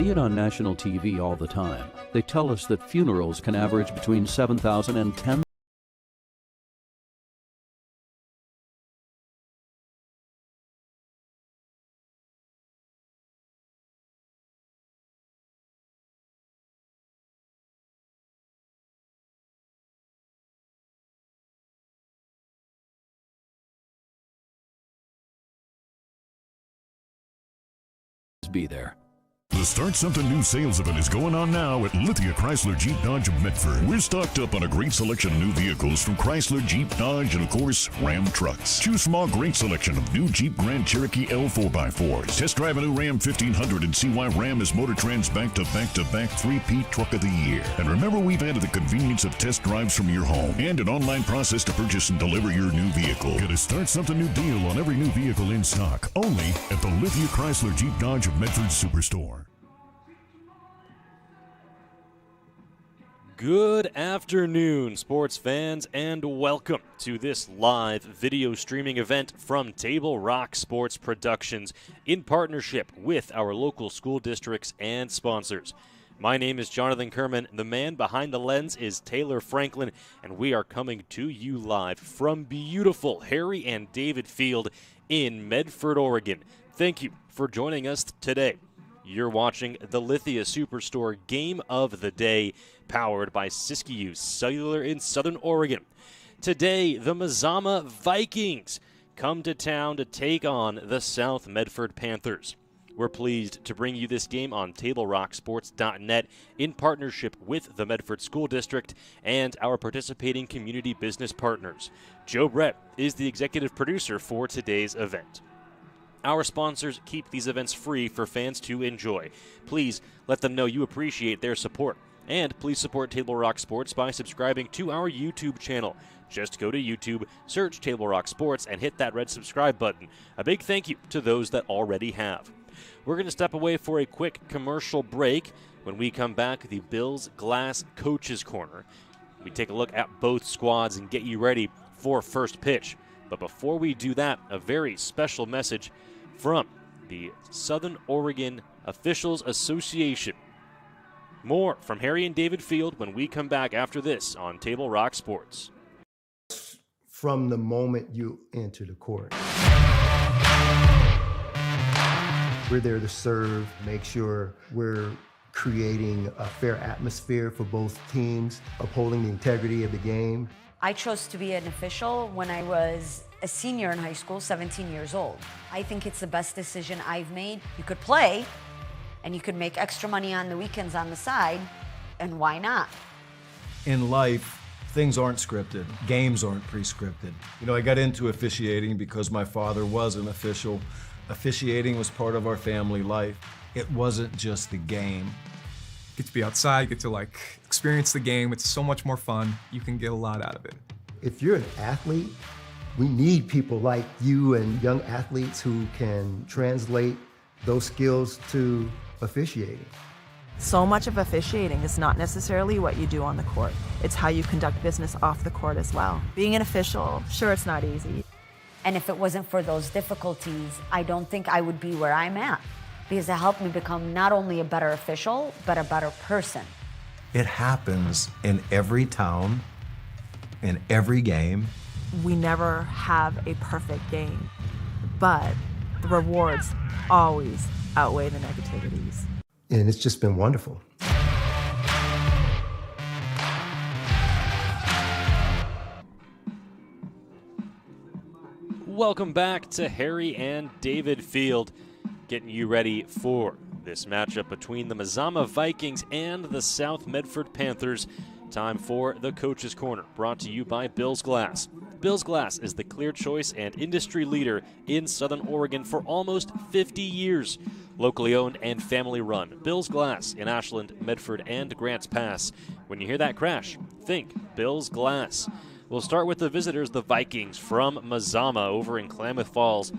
See it on national TV all the time. They tell us that funerals can average between 7,000 and 10,000 be there. The Start Something New sales event is going on now at Lithia Chrysler Jeep Dodge of Medford. We're stocked up on a great selection of new vehicles from Chrysler, Jeep, Dodge, and of course, Ram trucks. Choose from our great selection of new Jeep Grand Cherokee L 4x4s. Test drive a new Ram 1500 and see why Ram is MotorTrend's back-to-back-to-back 3-peat Truck of the Year. And remember, we've added the convenience of test drives from your home and an online process to purchase and deliver your new vehicle. Get a Start Something New deal on every new vehicle in stock, only at the Lithia Chrysler Jeep Dodge of Medford Superstore. Good afternoon, sports fans, and welcome to this live video streaming event from Table Rock Sports Productions in partnership with our local school districts and sponsors. My name is Jonathan Kerman. The man behind the lens is Taylor Franklin, and we are coming to you live from beautiful Harry and David Field in Medford, Oregon. Thank you for joining us today. You're watching the Lithia Superstore Game of the Day, powered by Siskiyou Cellular in Southern Oregon. Today, the Mazama Vikings come to town to take on the South Medford Panthers. We're pleased to bring you this game on TableRockSports.net in partnership with the Medford School District and our participating community business partners. Joe Brett is the executive producer for today's event. Our sponsors keep these events free for fans to enjoy. Please let them know you appreciate their support. And please support Table Rock Sports by subscribing to our YouTube channel. Just go to YouTube, search Table Rock Sports, and hit that red subscribe button. A big thank you to those that already have. We're going to step away for a quick commercial break. When we come back, the Bills Glass Coaches Corner. We take a look at both squads and get you ready for first pitch. But before we do that, a very special message from the Southern Oregon Officials Association. More from Harry and David Field when we come back after this on Table Rock Sports. From the moment you enter the court, we're there to serve, make sure we're creating a fair atmosphere for both teams, upholding the integrity of the game. I chose to be an official when I was a senior in high school, 17 years old. I think it's the best decision I've made. You could play, and you could make extra money on the weekends on the side, and why not? In life, things aren't scripted. Games aren't pre-scripted. You know, I got into officiating because my father was an official. Officiating was part of our family life. It wasn't just the game. Get to be outside, get to experience the game. It's so much more fun. You can get a lot out of it. If you're an athlete, we need people like you and young athletes who can translate those skills to officiating. So much of officiating is not necessarily what you do on the court. It's how you conduct business off the court as well. Being an official, sure, it's not easy. And if it wasn't for those difficulties, I don't think I would be where I'm at, because it helped me become not only a better official, but a better person. It happens in every town, in every game. We never have a perfect game, but the rewards always outweigh the negativities. And it's just been wonderful. Welcome back to Harry and David Field, getting you ready for this matchup between the Mazama Vikings and the South Medford Panthers. Time for the Coach's Corner, brought to you by Bills Glass. Bills Glass is the clear choice and industry leader in Southern Oregon for almost 50 years. Locally owned and family run, Bills Glass in Ashland, Medford, and Grants Pass. When you hear that crash, think Bills Glass. We'll start with the visitors, the Vikings from Mazama over in Klamath Falls.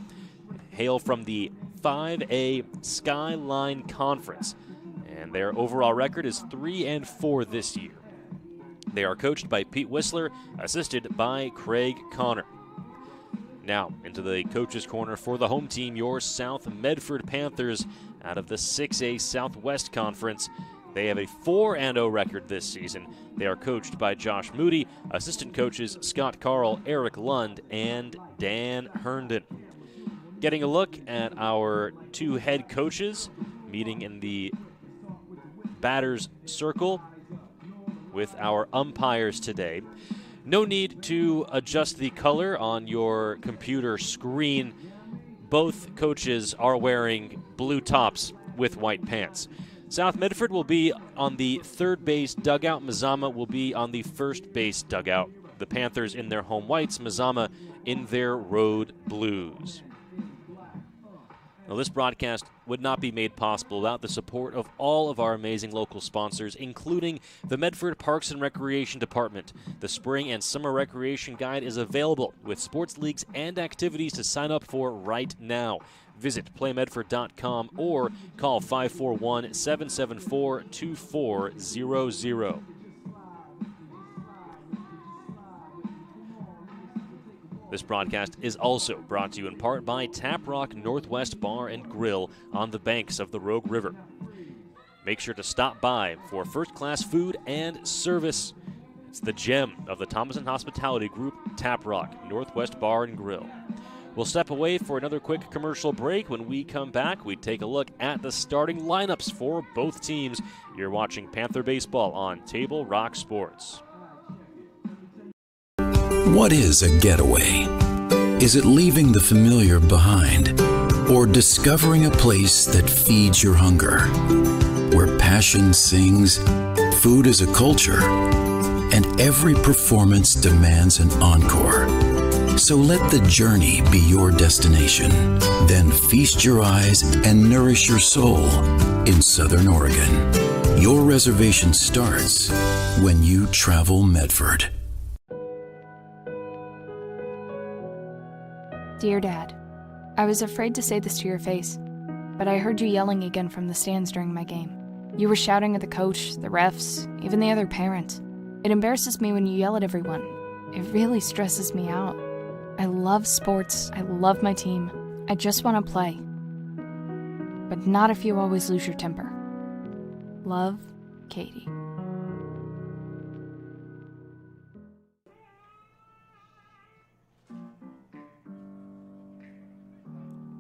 Hail from the 5A Skyline Conference, and their overall record is 3-4 this year. They are coached by Pete Whistler, assisted by Craig Connor. Now, into the coach's corner for the home team, your South Medford Panthers out of the 6A Southwest Conference. They have a 4-0 record this season. They are coached by Josh Moody, assistant coaches Scott Carl, Eric Lund, and Dan Herndon. Getting a look at our two head coaches meeting in the batter's circle with our umpires today. No need to adjust the color on your computer screen. Both coaches are wearing blue tops with white pants. South Medford will be on the third base dugout. Mazama will be on the first base dugout. The Panthers in their home whites, Mazama in their road blues. Now, this broadcast would not be made possible without the support of all of our amazing local sponsors, including the Medford Parks and Recreation Department. The Spring and Summer Recreation Guide is available with sports leagues and activities to sign up for right now. Visit playmedford.com or call 541-774-2400. This broadcast is also brought to you in part by Tap Rock Northwest Bar and Grill on the banks of the Rogue River. Make sure to stop by for first-class food and service. It's the gem of the Thomason Hospitality Group, Tap Rock Northwest Bar and Grill. We'll step away for another quick commercial break. When we come back, we take a look at the starting lineups for both teams. You're watching Panther Baseball on Table Rock Sports. What is a getaway? Is it leaving the familiar behind? Or discovering a place that feeds your hunger? Where passion sings, food is a culture, and every performance demands an encore. So let the journey be your destination. Then feast your eyes and nourish your soul in Southern Oregon. Your reservation starts when you travel Medford. Dear Dad, I was afraid to say this to your face, but I heard you yelling again from the stands during my game. You were shouting at the coach, the refs, even the other parents. It embarrasses me when you yell at everyone. It really stresses me out. I love sports, I love my team. I just want to play. But not if you always lose your temper. Love, Katie.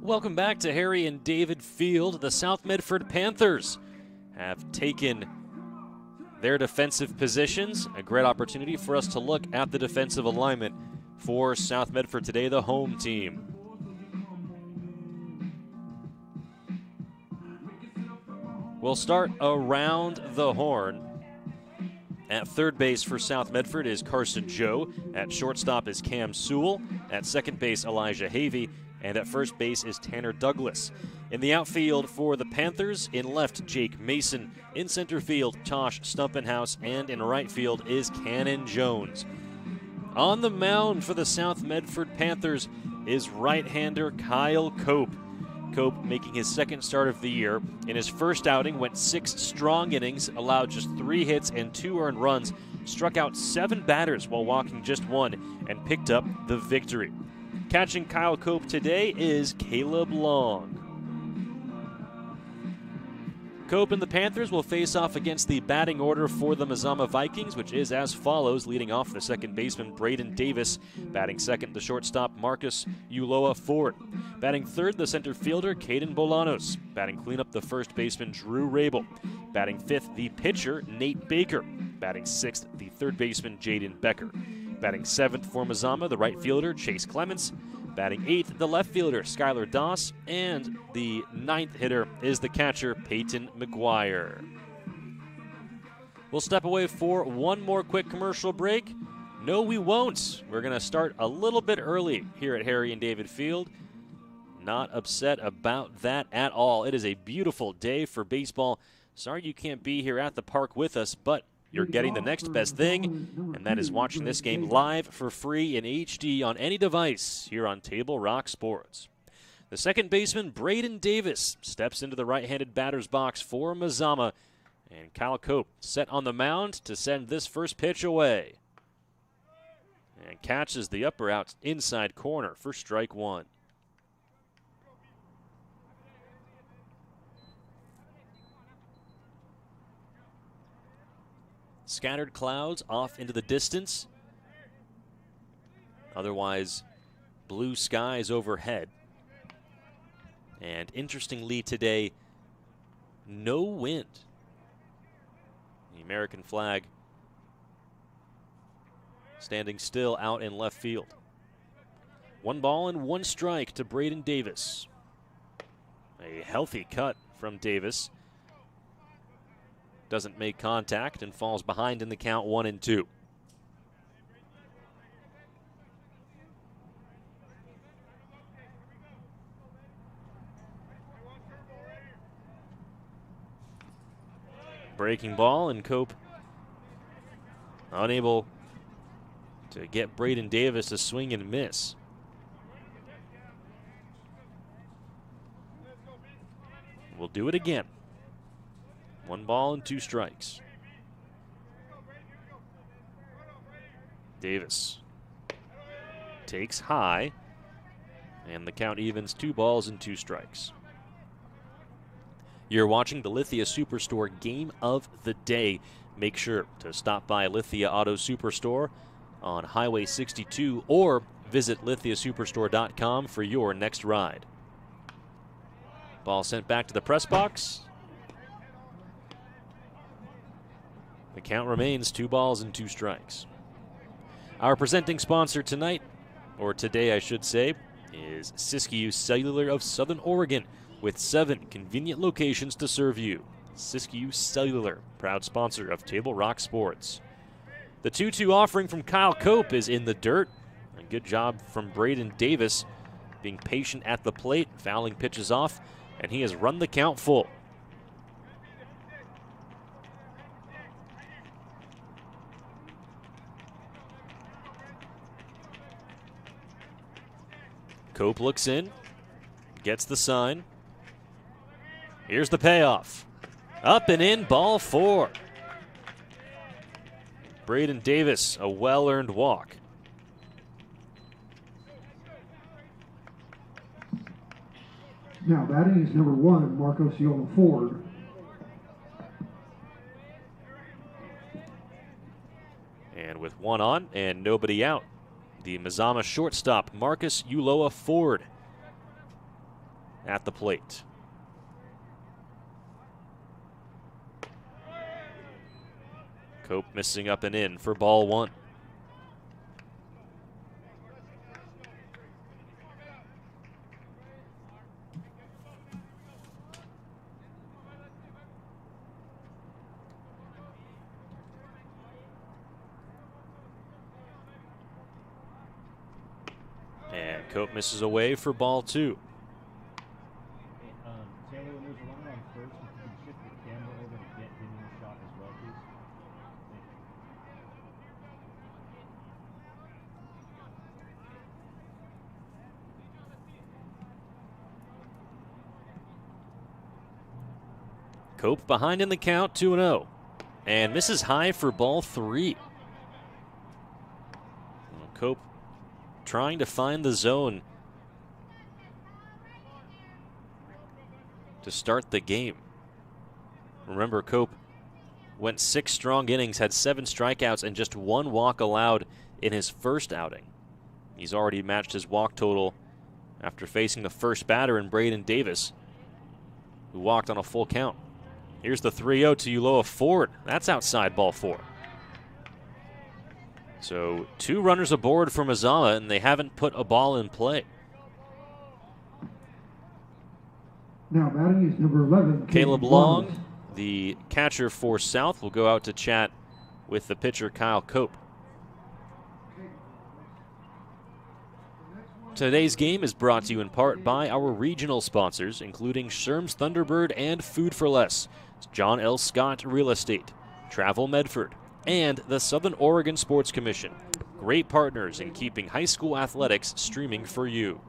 Welcome back to Harry and David Field. The South Medford Panthers have taken their defensive positions. A great opportunity for us to look at the defensive alignment for South Medford today, the home team. We'll start around the horn. At third base for South Medford is Carson Joe. At shortstop is Cam Sewell. At second base, Elijah Havey. And at first base is Tanner Douglas. In the outfield for the Panthers, in left, Jake Mason. In center field, Tosh Stumpenhouse. And in right field is Cannon Jones. On the mound for the South Medford Panthers is right-hander Kyle Cope. Cope making his second start of the year. In his first outing, went 6 strong innings, allowed just 3 hits and 2 earned runs, struck out 7 batters while walking just 1, and picked up the victory. Catching Kyle Cope today is Caleb Long. Cope and the Panthers will face off against the batting order for the Mazama Vikings, which is as follows. Leading off the second baseman, Braden Davis. Batting second, the shortstop, Marcus Uloa Ford. Batting third, the center fielder, Caden Bolanos. Batting cleanup, the first baseman, Drew Rabel. Batting fifth, the pitcher, Nate Baker. Batting sixth, the third baseman, Jaden Becker. Batting seventh for Mazama, the right fielder, Chase Clements. Batting eighth, the left fielder, Skylar Doss. And the ninth hitter is the catcher, Peyton Maguire. We'll step away for one more quick commercial break. No, we won't. We're going to start a little bit early here at Harry and David Field. Not upset about that at all. It is a beautiful day for baseball. Sorry you can't be here at the park with us, but you're getting the next best thing, and that is watching this game live for free in HD on any device here on Table Rock Sports. The second baseman, Braden Davis, steps into the right-handed batter's box for Mazama, and Kyle Cope set on the mound to send this first pitch away. And catches the upper out inside corner for strike one. Scattered clouds off into the distance. Otherwise, blue skies overhead. And interestingly today, no wind. The American flag standing still out in left field. 1 ball and 1 strike to Braden Davis. A healthy cut from Davis. Doesn't make contact and falls behind in the count 1-2. Breaking ball, and Cope unable to get Braden Davis to swing and miss. We'll do it again. 1 ball and 2 strikes. Davis takes high, and the count evens 2 balls and 2 strikes. You're watching the Lithia Superstore Game of the Day. Make sure to stop by Lithia Auto Superstore on Highway 62 or visit lithiasuperstore.com for your next ride. Ball sent back to the press box. The count remains 2 balls and 2 strikes. Our presenting sponsor tonight, or today I should say, is Siskiyou Cellular of Southern Oregon, with 7 convenient locations to serve you. Siskiyou Cellular, proud sponsor of Table Rock Sports. The 2-2 offering from Kyle Cope is in the dirt. A good job from Braden Davis, being patient at the plate, fouling pitches off, and he has run the count full. Cope looks in, gets the sign. Here's the payoff. Up and in, ball 4. Braden Davis, a well-earned walk. Now batting is number 1, Marcos Yola Ford. And with 1 on and nobody out, the Mazama shortstop, Marcus Uloa Ford, at the plate. Cope missing up and in for ball 1. And Cope misses away for ball 2. Taylor, when there's a runner on first, if you can shift the camera over to get him in the shot as well, please. Cope behind in the count, 2-0. And misses high for ball 3. Well, Cope trying to find the zone to start the game. Remember, Cope went 6 strong innings, had 7 strikeouts, and just 1 walk allowed in his first outing. He's already matched his walk total after facing the first batter in Braden Davis, who walked on a full count. Here's the 3-0 to Uloa Ford. That's outside ball 4. So 2 runners aboard for Mazama, and they haven't put a ball in play. Now batting is number 11, Caleb Long, the catcher for South, will go out to chat with the pitcher Kyle Cope. Today's game is brought to you in part by our regional sponsors, including Sherm's Thunderbird and Food for Less, John L. Scott Real Estate, Travel Medford, and the Southern Oregon Sports Commission. Great partners in keeping high school athletics streaming for you.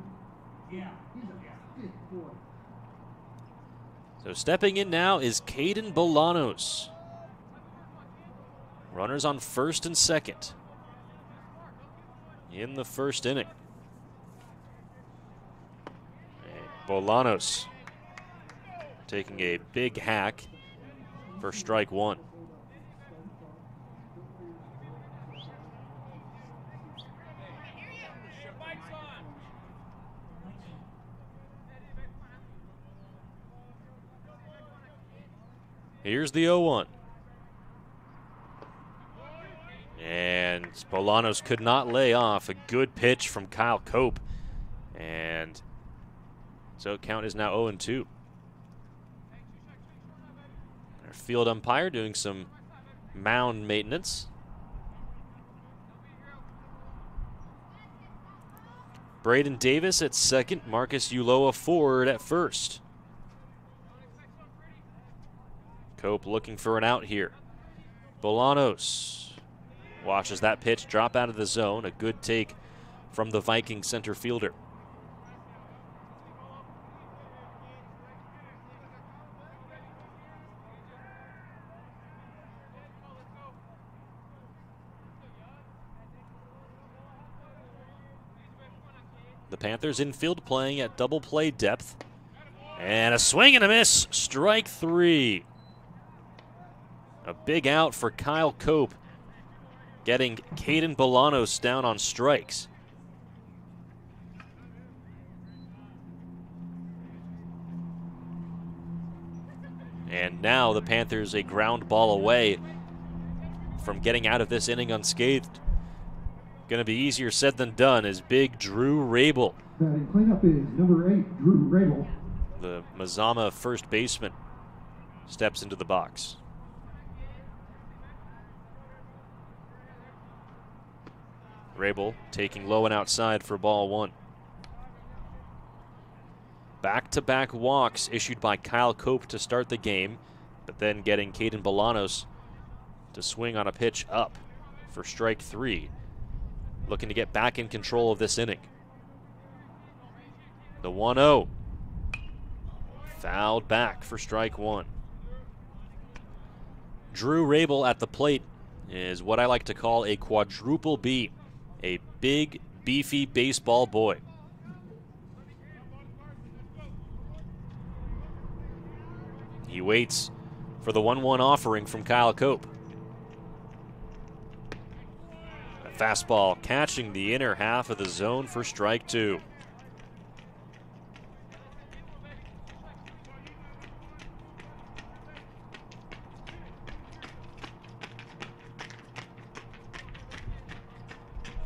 So stepping in now is Caden Bolanos. Runners on first and second. in the first inning. And Bolanos taking a big hack for strike one. Here's the 0-1. And Bolanos could not lay off a good pitch from Kyle Cope. And so count is now 0-2. Our field umpire doing some mound maintenance. Braden Davis at second, Marcus Ulloa forward at first. Cope looking for an out here. Bolanos watches that pitch drop out of the zone. A good take from the Viking center fielder. The Panthers infield playing at double play depth. And a swing and a miss. Strike three. A big out for Kyle Cope, getting Caden Bolanos down on strikes. And now the Panthers a ground ball away from getting out of this inning unscathed. Going to be easier said than done as big Drew Rabel. Batting cleanup is number 8, Drew Rabel. The Mazama first baseman steps into the box. Rabel taking low and outside for ball one. Back-to-back walks issued by Kyle Cope to start the game, but then getting Caden Bolanos to swing on a pitch up for strike three. Looking to get back in control of this inning. The 1-0. Fouled back for strike one. Drew Rabel at the plate is what I like to call a quadruple B. A big, beefy baseball boy. He waits for the 1-1 offering from Kyle Cope. A fastball catching the inner half of the zone for strike two.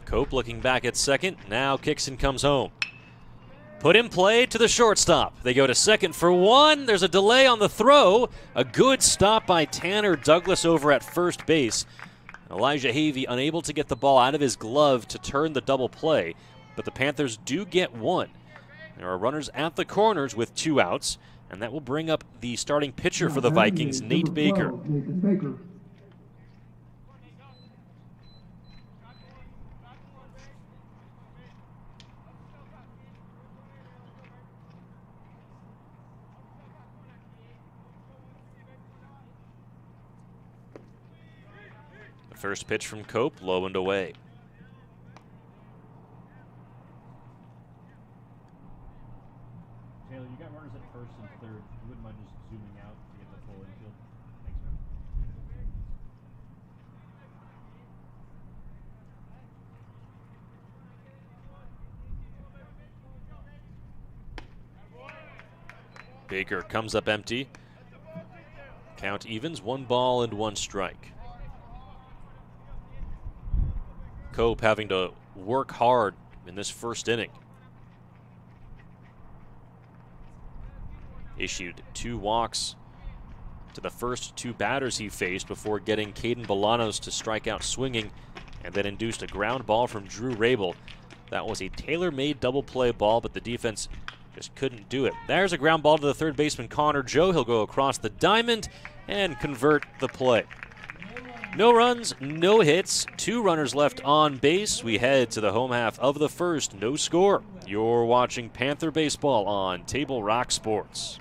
Cope looking back at second. Now Kickson comes home. Put in play to the shortstop. They go to second for one. There's a delay on the throw. A good stop by Tanner Douglas over at first base. Elijah Havey unable to get the ball out of his glove to turn the double play, but the Panthers do get one. There are runners at the corners with 2 outs, and that will bring up the starting pitcher for the Vikings, Nate Baker. Nathan Baker. First pitch from Cope, low and away. Taylor, you got runners at first and third. You wouldn't mind just zooming out to get the full infield? Thanks, man. Baker comes up empty. Count evens, 1 ball and 1 strike. Cope having to work hard in this first inning. Issued 2 walks to the first 2 batters he faced before getting Caden Bolanos to strike out swinging, and then induced a ground ball from Drew Rabel. That was a tailor-made double play ball, but the defense just couldn't do it. There's a ground ball to the third baseman Connor Joe. He'll go across the diamond and convert the play. No runs, no hits, 2 runners left on base. We head to the home half of the first, no score. You're watching Panther Baseball on Table Rock Sports.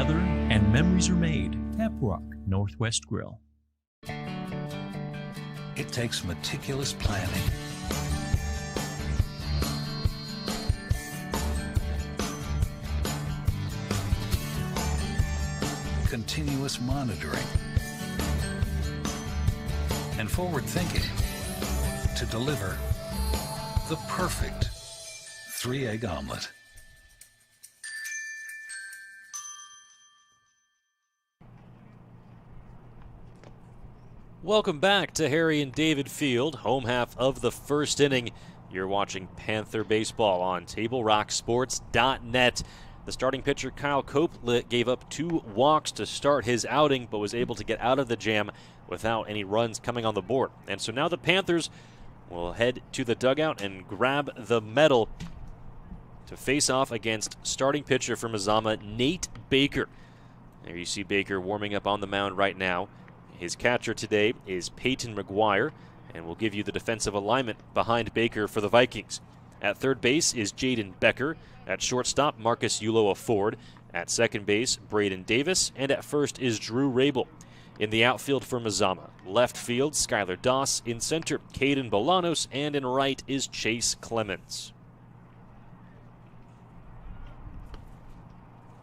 together and memories are made. Tap Rock Northwest Grill. It takes meticulous planning, continuous monitoring, and forward thinking to deliver the perfect 3-egg omelet. Welcome back to Harry and David Field, home half of the first inning. You're watching Panther baseball on TableRockSports.net. The starting pitcher, Kyle Cope, gave up 2 walks to start his outing, but was able to get out of the jam without any runs coming on the board. And so now the Panthers will head to the dugout and grab the medal to face off against starting pitcher for Mazama, Nate Baker. There you see Baker warming up on the mound right now. His catcher today is Peyton Maguire, and we'll give you the defensive alignment behind Baker for the Vikings. At third base is Jaden Becker. At shortstop, Marcus Uloa Ford. At second base, Braden Davis. And at first is Drew Rabel. In the outfield for Mazama, left field, Skylar Doss. In center, Caden Bolanos. And in right is Chase Clemens.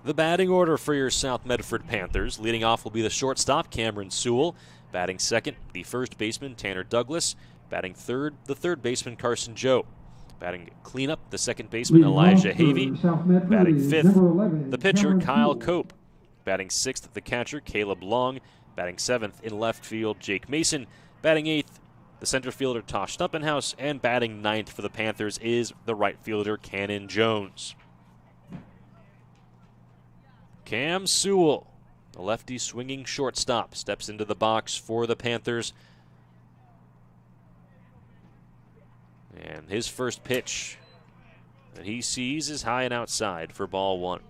The batting order for your South Medford Panthers. Leading off will be the shortstop, Cameron Sewell. Batting second, the first baseman, Tanner Douglas. Batting third, the third baseman, Carson Joe. Batting cleanup, the second baseman, Elijah Havey. Batting fifth, the pitcher, Kyle Cope. Batting sixth, the catcher, Caleb Long. Batting seventh in left field, Jake Mason. Batting eighth, the center fielder, Tosh Stuppenhouse. And batting ninth for the Panthers is the right fielder, Cannon Jones. Cam Sewell, the lefty swinging shortstop, steps into the box for the Panthers. And his first pitch that he sees is high and outside for ball 1.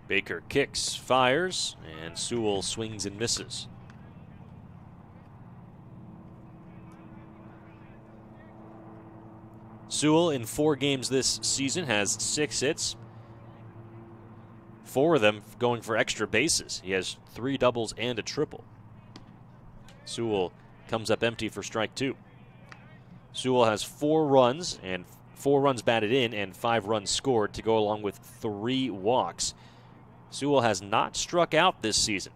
Baker kicks, fires, and Sewell swings and misses. Sewell in 4 games this season has 6 hits, 4 of them going for extra bases. He has 3 doubles and a triple. Sewell comes up empty for strike 2. Sewell has 4 runs and 4 runs batted in and 5 runs scored to go along with 3 walks. Sewell has not struck out this season.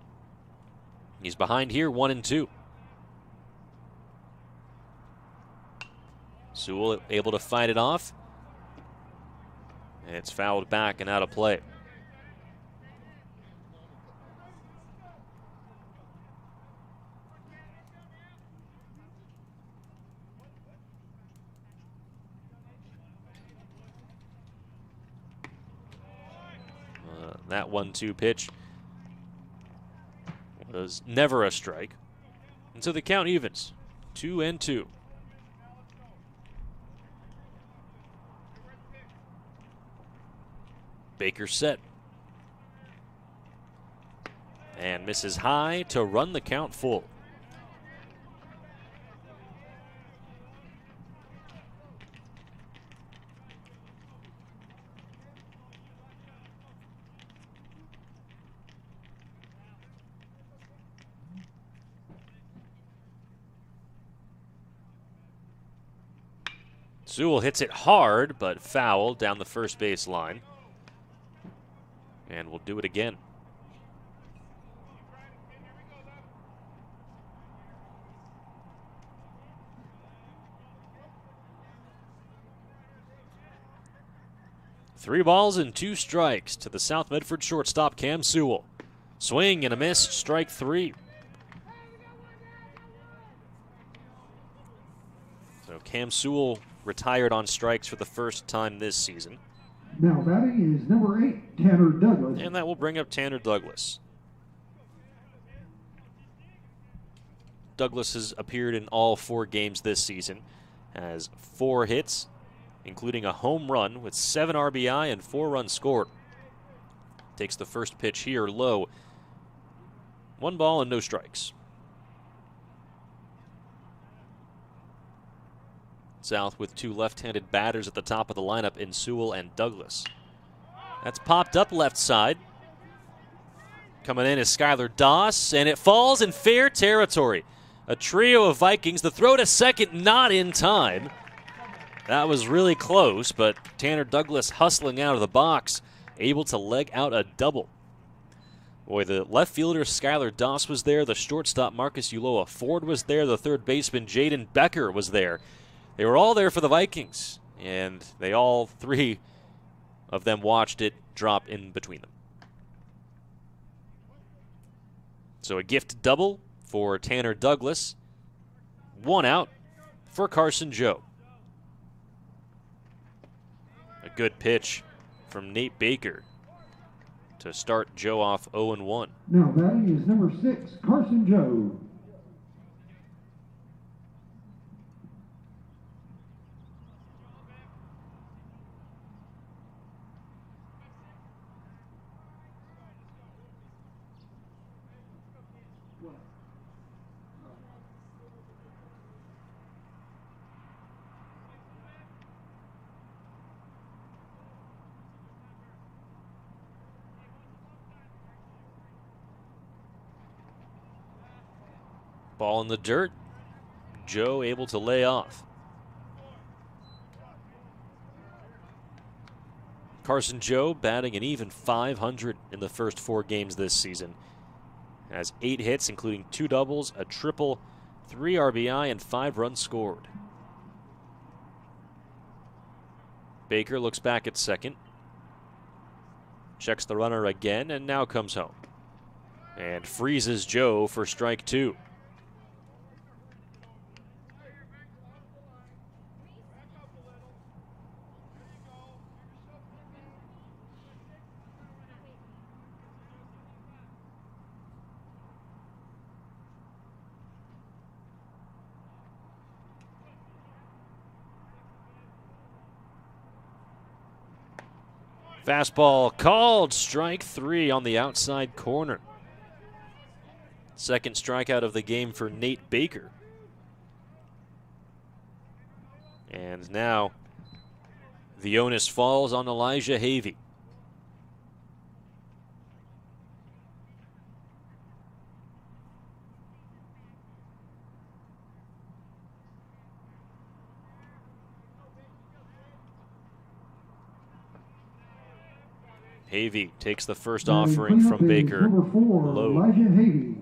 He's behind here 1-2. Sewell able to fight it off. And it's fouled back and out of play. That 1-2 pitch was never a strike. And so the count evens, 2-2. Baker set. And misses high to run the count full. Sewell hits it hard, but foul down the first base line. And we'll do it again. Three balls and 2 strikes to the South Medford shortstop, Cam Sewell. Swing and a miss, strike 3. So Cam Sewell retired on strikes for the first time this season. Now batting is number 8, Tanner Douglas. And that will bring up Tanner Douglas. Douglas has appeared in all 4 games this season, has 4 hits, including a home run with 7 RBI and 4 runs scored. Takes the first pitch here low 1 ball and no strikes. South with 2 left-handed batters at the top of the lineup in Sewell and Douglas. That's popped up left side. Coming in is Skylar Doss, and it falls in fair territory. A trio of Vikings. The throw to second not in time. That was really close, but Tanner Douglas hustling out of the box, able to leg out a double. Boy, the left fielder Skylar Doss was there. The shortstop Marcus Uloa Ford was there. The third baseman Jaden Becker was there. They were all there for the Vikings, and they all 3 of them watched it drop in between them. So a gift double for Tanner Douglas. 1 out for Carson Joe. A good pitch from Nate Baker to start Joe off 0-1. Now batting is number 6, Carson Joe. Ball in the dirt. Joe able to lay off. Carson Joe batting an even .500 in the first 4 games this season. Has 8 hits, including 2 doubles, a triple, 3 RBI, and 5 runs scored. Baker looks back at second. Checks the runner again, and now comes home. And freezes Joe for strike 2. Fastball called, strike 3 on the outside corner. Second strikeout of the game for Nate Baker. And now the onus falls on Elijah Havey. Havey takes the first offering from Baker. Number 4, low. Elijah Havey.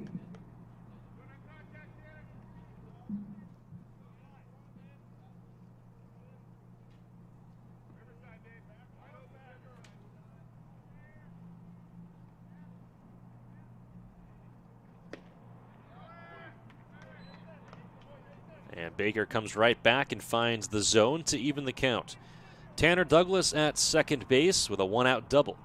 And Baker comes right back and finds the zone to even the count. Tanner Douglas at second base with a 1-out double.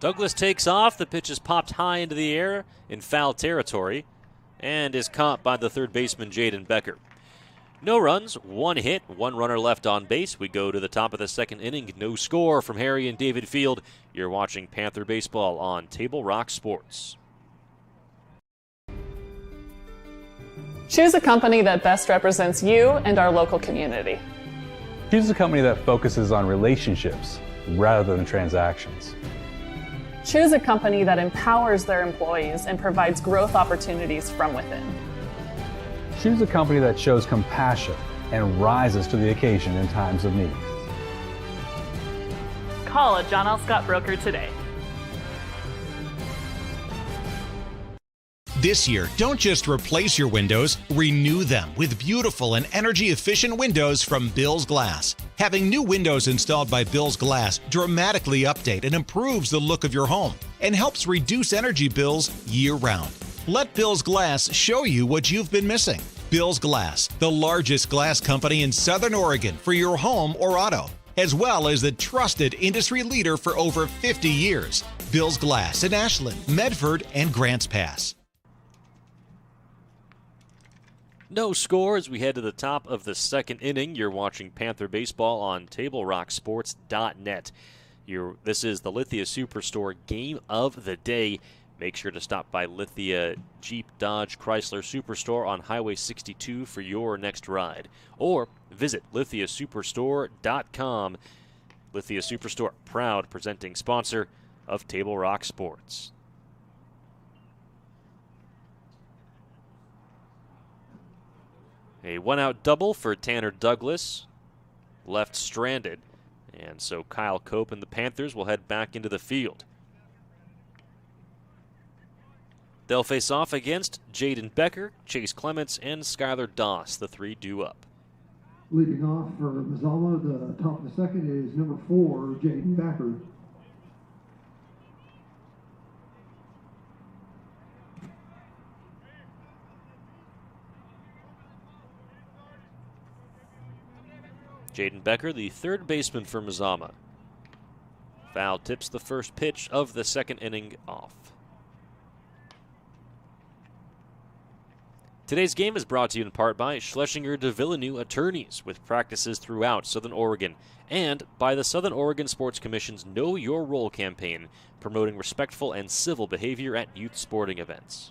Douglas takes off. The pitch is popped high into the air in foul territory and is caught by the third baseman Jaden Becker. No runs, 1 hit, 1 runner left on base. We go to the top of the second inning. No score from Harry and David Field. You're watching Panther Baseball on Table Rock Sports. Choose a company that best represents you and our local community. Choose a company that focuses on relationships rather than transactions. Choose a company that empowers their employees and provides growth opportunities from within. Choose a company that shows compassion and rises to the occasion in times of need. Call a John L. Scott broker today. This year, don't just replace your windows, renew them with beautiful and energy-efficient windows from Bill's Glass. Having new windows installed by Bill's Glass dramatically update and improves the look of your home and helps reduce energy bills year-round. Let Bill's Glass show you what you've been missing. Bill's Glass, the largest glass company in Southern Oregon for your home or auto, as well as the trusted industry leader for over 50 years. Bill's Glass in Ashland, Medford, and Grants Pass. No score as we head to the top of the second inning. You're watching Panther Baseball on TableRockSports.net. This is the Lithia Superstore Game of the Day. Make sure to stop by Lithia Jeep Dodge Chrysler Superstore on Highway 62 for your next ride. Or visit lithiasuperstore.com. Lithia Superstore, proud presenting sponsor of Table Rock Sports. A one-out double for Tanner Douglas, left stranded. And so Kyle Cope and the Panthers will head back into the field. They'll face off against Jaden Becker, Chase Clements, and Skylar Doss, the three due up. Leading off for Mazama, the top of the second is number 4, Jaden Becker. Jaden Becker, the third baseman for Mazama. Foul tips the first pitch of the second inning off. Today's game is brought to you in part by Schlesinger de Villeneuve Attorneys, with practices throughout Southern Oregon, and by the Southern Oregon Sports Commission's Know Your Role campaign, promoting respectful and civil behavior at youth sporting events.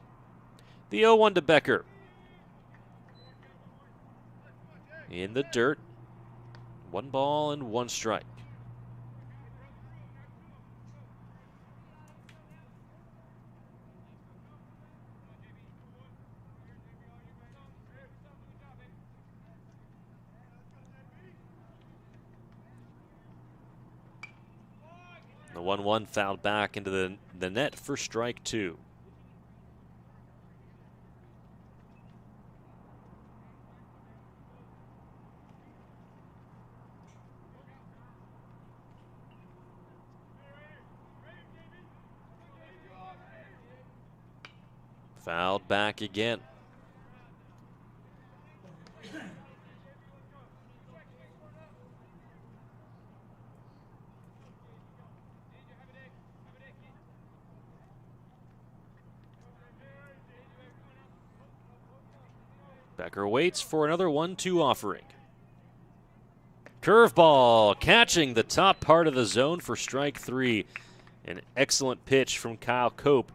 The 0-1 to Becker. In the dirt. 1 ball and 1 strike. The 1-1 fouled back into the net for strike 2. Fouled back again. Becker waits for another 1-2 offering. Curveball catching the top part of the zone for strike 3. An excellent pitch from Kyle Cope.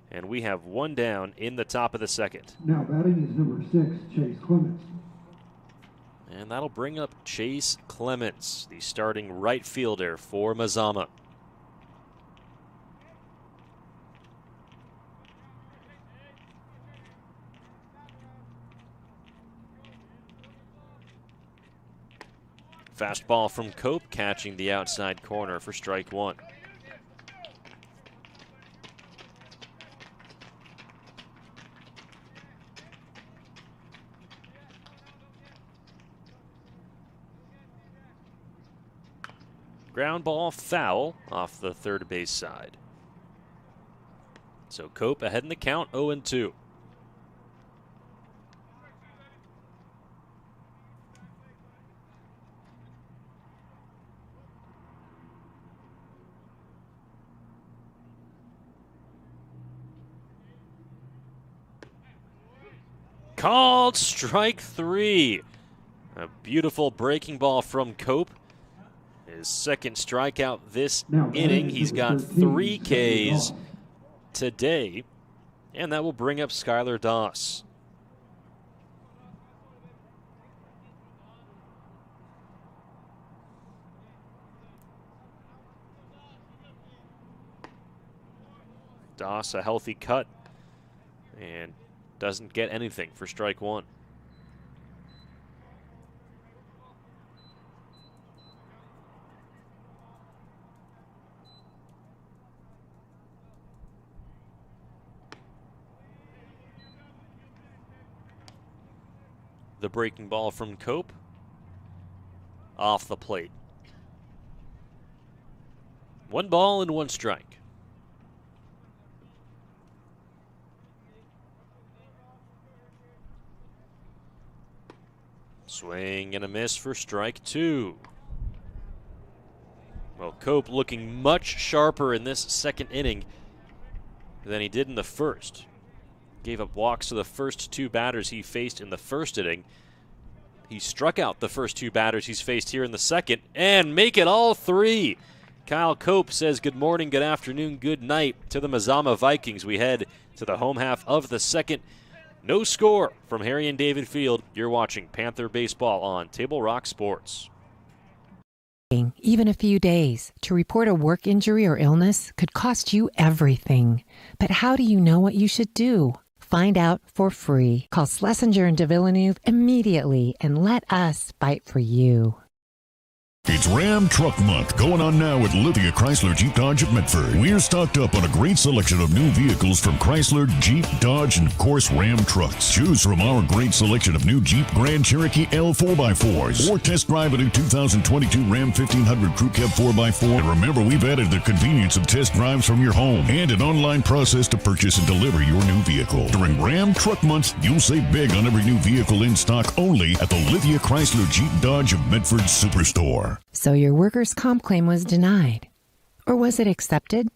And we have 1 down in the top of the second. Now batting is number 6, Chase Clements. And that'll bring up Chase Clements, the starting right fielder for Mazama. Fastball from Cope catching the outside corner for strike 1. Ground ball foul off the third base side. So Cope ahead in the count, 0-2. Called strike 3. A beautiful breaking ball from Cope. His second strikeout this inning. He's got 3 Ks today, and that will bring up Skylar Doss. Doss a healthy cut and doesn't get anything for strike 1. The breaking ball from Cope off the plate. 1 ball and 1 strike. Swing and a miss for strike 2. Well, Cope looking much sharper in this second inning than he did in the first. Gave up walks to the first two batters he faced in the first inning. He struck out the first two batters he's faced here in the second and make it all three. Kyle Cope says good morning, good afternoon, good night to the Mazama Vikings. We head to the home half of the second. No score from Harry and David Field. You're watching Panther Baseball on Table Rock Sports. Even a few days to report a work injury or illness could cost you everything. But how do you know what you should do? Find out for free. Call Schlesinger and de Villeneuve immediately and let us fight for you. It's Ram Truck Month going on now at Lithia Chrysler Jeep Dodge of Medford. We're stocked up on a great selection of new vehicles from Chrysler, Jeep, Dodge, and of course Ram trucks. Choose from our great selection of new Jeep Grand Cherokee L 4x4s or test drive a new 2022 Ram 1500 Crew Cab 4x4. And remember, we've added the convenience of test drives from your home and an online process to purchase and deliver your new vehicle. During Ram Truck Month, you'll save big on every new vehicle in stock only at the Lithia Chrysler Jeep Dodge of Medford Superstore. So your workers' comp claim was denied. Or was it accepted?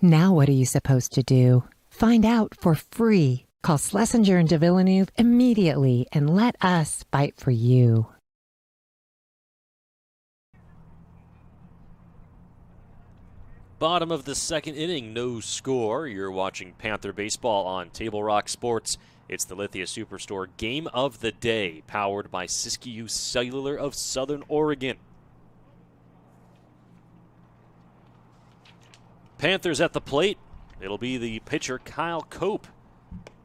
Now what are you supposed to do? Find out for free. Call Schlesinger and de Villeneuve immediately and let us fight for you. Bottom of the second inning, no score. You're watching Panther Baseball on Table Rock Sports. It's the Lithia Superstore Game of the Day, powered by Siskiyou Cellular of Southern Oregon. Panthers at the plate. It'll be the pitcher Kyle Cope,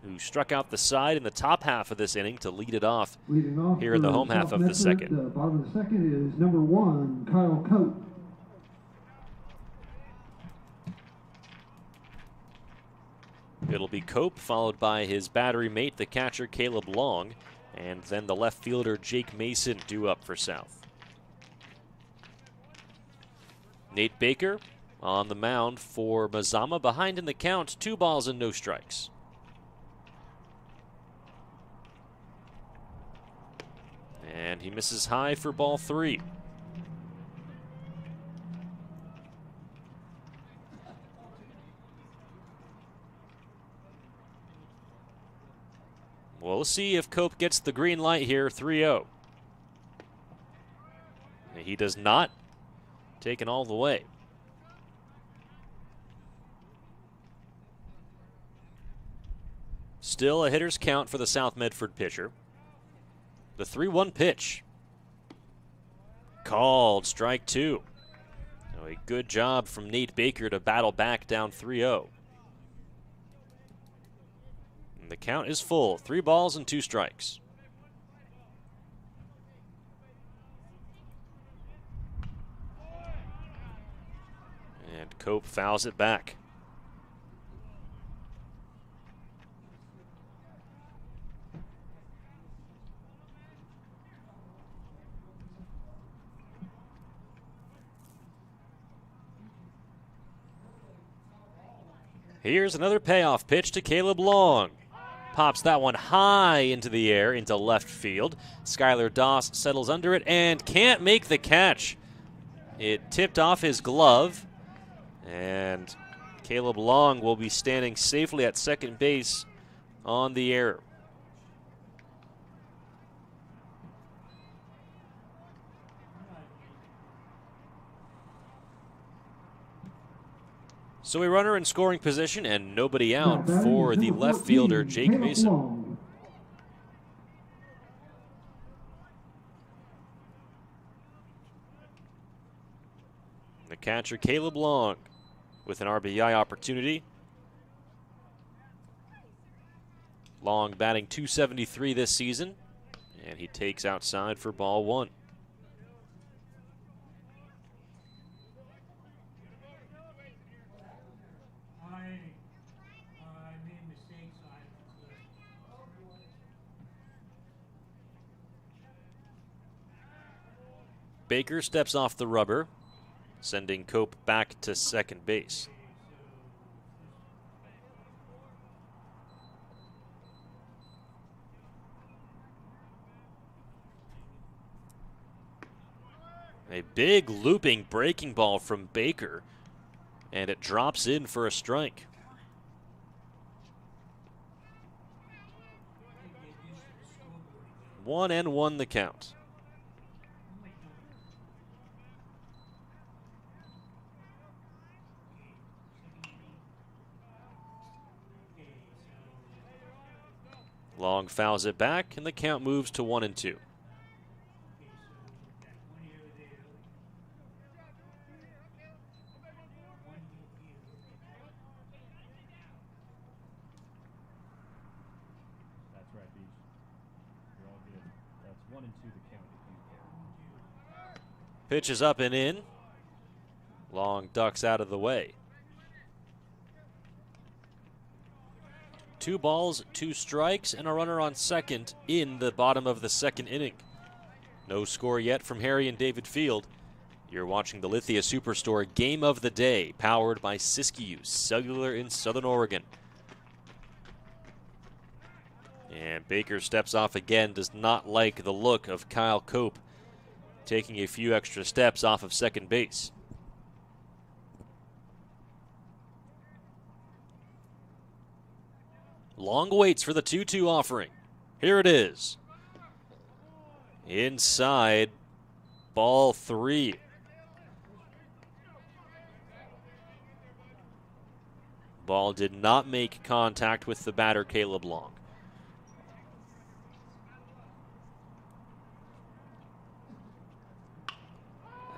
who struck out the side in the top half of this inning to lead it off here in the home half of the second. Bottom of the second is number 1, Kyle Cope. It'll be Cope, followed by his battery mate, the catcher Caleb Long, and then the left fielder Jake Mason due up for South. Nate Baker on the mound for Mazama, behind in the count, 2 balls and no strikes. And he misses high for ball 3. Well, we'll see if Cope gets the green light here, 3-0. He does not. Taken all the way. Still a hitter's count for the South Medford pitcher. The 3-1 pitch. Called, strike 2. So a good job from Nate Baker to battle back down 3-0. And the count is full, 3 balls and 2 strikes. And Cope fouls it back. Here's another payoff pitch to Caleb Long. Pops that one high into the air, into left field. Skylar Doss settles under it and can't make the catch. It tipped off his glove, and Caleb Long will be standing safely at second base on the error. So a runner in scoring position and nobody out for the left fielder, Jake Mason. The catcher, Caleb Long, with an RBI opportunity. Long batting .273 this season, and he takes outside for ball 1. Baker steps off the rubber, sending Cope back to second base. A big looping breaking ball from Baker, and it drops in for a strike. 1-1 the count. Long fouls it back, and the count moves to 1-2. That's right, Beach. You're all good. That's 1-2 the count if you care. Pitch is up and in. Long ducks out of the way. 2 balls, 2 strikes, and a runner on second in the bottom of the second inning. No score yet from Harry and David Field. You're watching the Lithia Superstore Game of the Day, powered by Siskiyou Cellular in Southern Oregon. And Baker steps off again, does not like the look of Kyle Cope taking a few extra steps off of second base. Long waits for the 2-2 offering. Here it is. Inside, ball 3. Ball did not make contact with the batter, Caleb Long.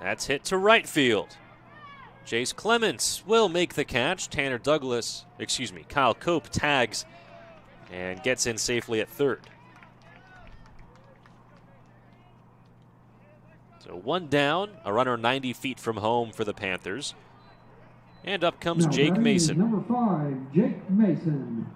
That's hit to right field. Chase Clements will make the catch. Kyle Cope tags and gets in safely at third. So 1 down, a runner 90 feet from home for the Panthers. And up comes Now Jake Mason. Number 5, Jake Mason.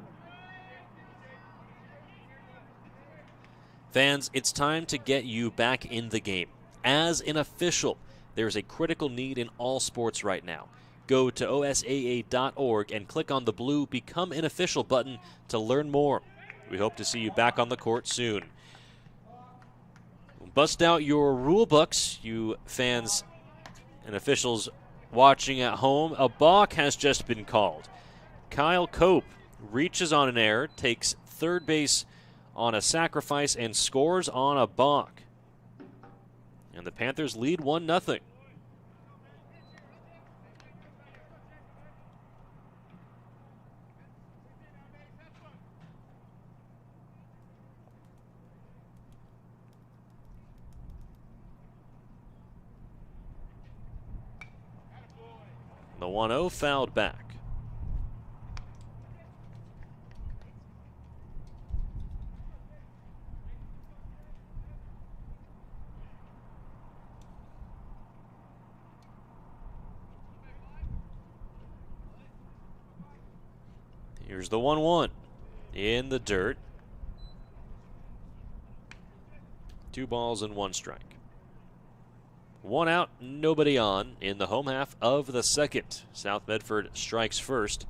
Fans, it's time to get you back in the game. As an official, there's a critical need in all sports right now. Go to osaa.org and click on the blue Become an Official button to learn more. We hope to see you back on the court soon. Bust out your rule books, you fans and officials watching at home. A balk has just been called. Kyle Cope reaches on an error, takes third base on a sacrifice, and scores on a balk. And the Panthers lead 1-0. The 1-0 fouled back. Here's the 1-1 in the dirt. 2 balls and 1 strike. 1 out, nobody on in the home half of the second. South Medford strikes first.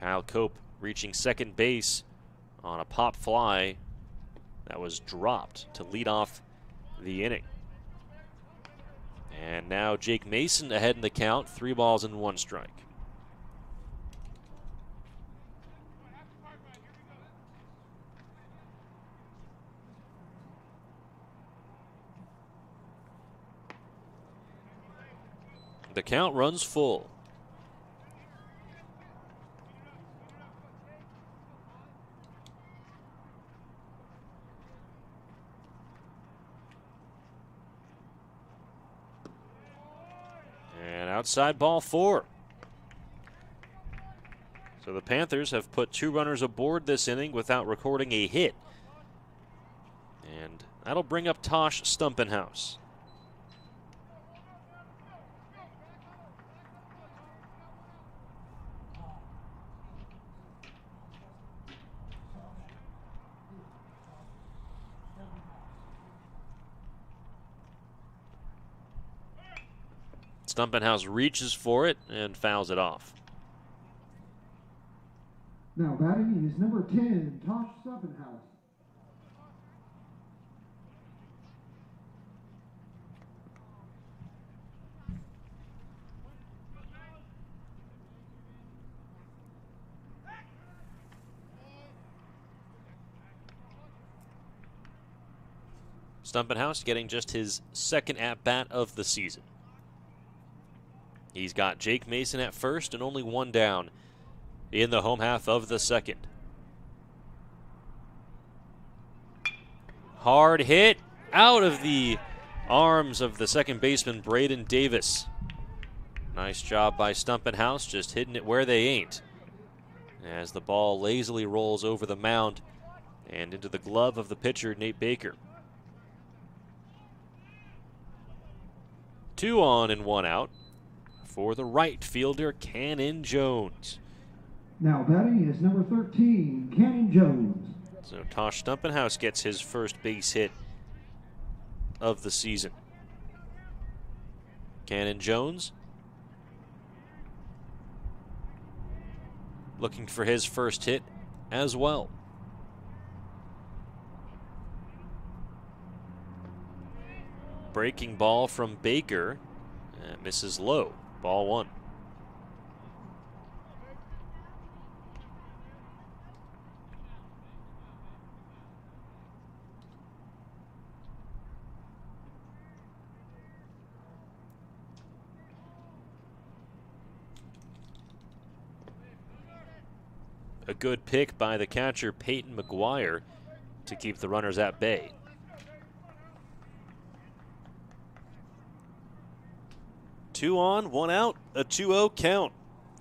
Kyle Cope reaching second base on a pop fly that was dropped to lead off the inning. And now Jake Mason ahead in the count, 3 balls and 1 strike. The count runs full. And outside ball 4. So the Panthers have put 2 runners aboard this inning without recording a hit. And that'll bring up Tosh Stumpenhouse. Stumpenhouse reaches for it and fouls it off. Now batting is number 10, Tosh Stumpenhouse. Stumpenhouse getting just his second at-bat of the season. He's got Jake Mason at first and only one down in the home half of the second. Hard hit out of the arms of the second baseman, Braden Davis. Nice job by Stumpenhouse, just hitting it where they ain't, as the ball lazily rolls over the mound and into the glove of the pitcher, Nate Baker. 2 on and 1 out for the right fielder, Cannon Jones. Now batting is number 13, Cannon Jones. So Tosh Stumpenhouse gets his first base hit of the season. Cannon Jones looking for his first hit as well. Breaking ball from Baker, misses low, ball 1. A good pick by the catcher, Peyton Maguire, to keep the runners at bay. Two on, 1 out, a 2-0 count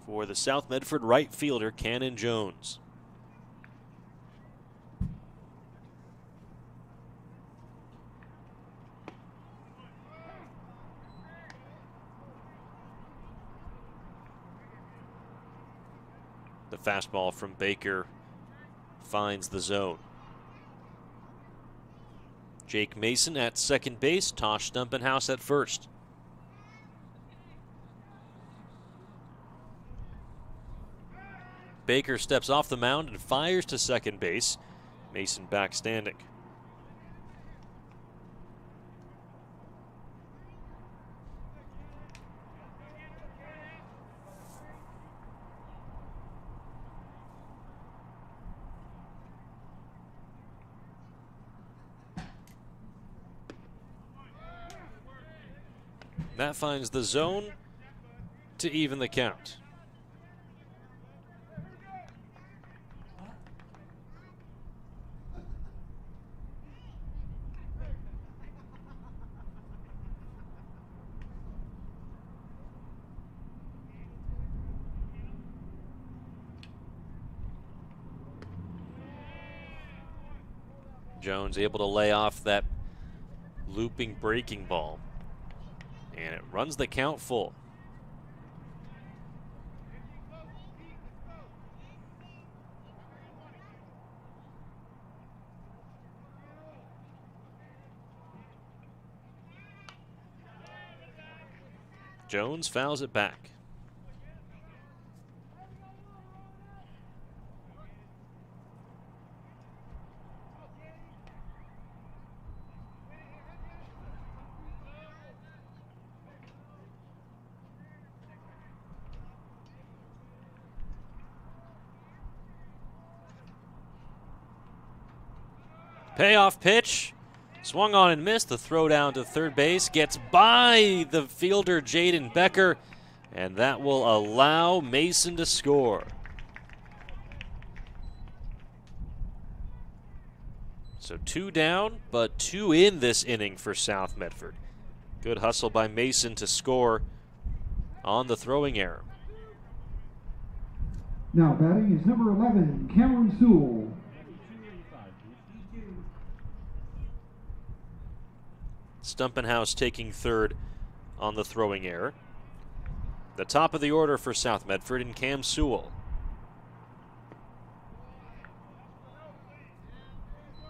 for the South Medford right fielder, Cannon Jones. The fastball from Baker finds the zone. Jake Mason at second base, Tosh Stumpenhouse at first. Baker steps off the mound and fires to second base. Mason back standing. That finds the zone to even the count. Jones able to lay off that looping breaking ball. And it runs the count full. Jones fouls it back. Payoff pitch, swung on and missed. The throw down to third base gets by the fielder Jaden Becker, and that will allow Mason to score. So 2 down, but 2 in this inning for South Medford. Good hustle by Mason to score on the throwing error. Now batting is number 11, Cameron Sewell. Stumpenhouse taking third on the throwing error. The top of the order for South Medford and Cam Sewell.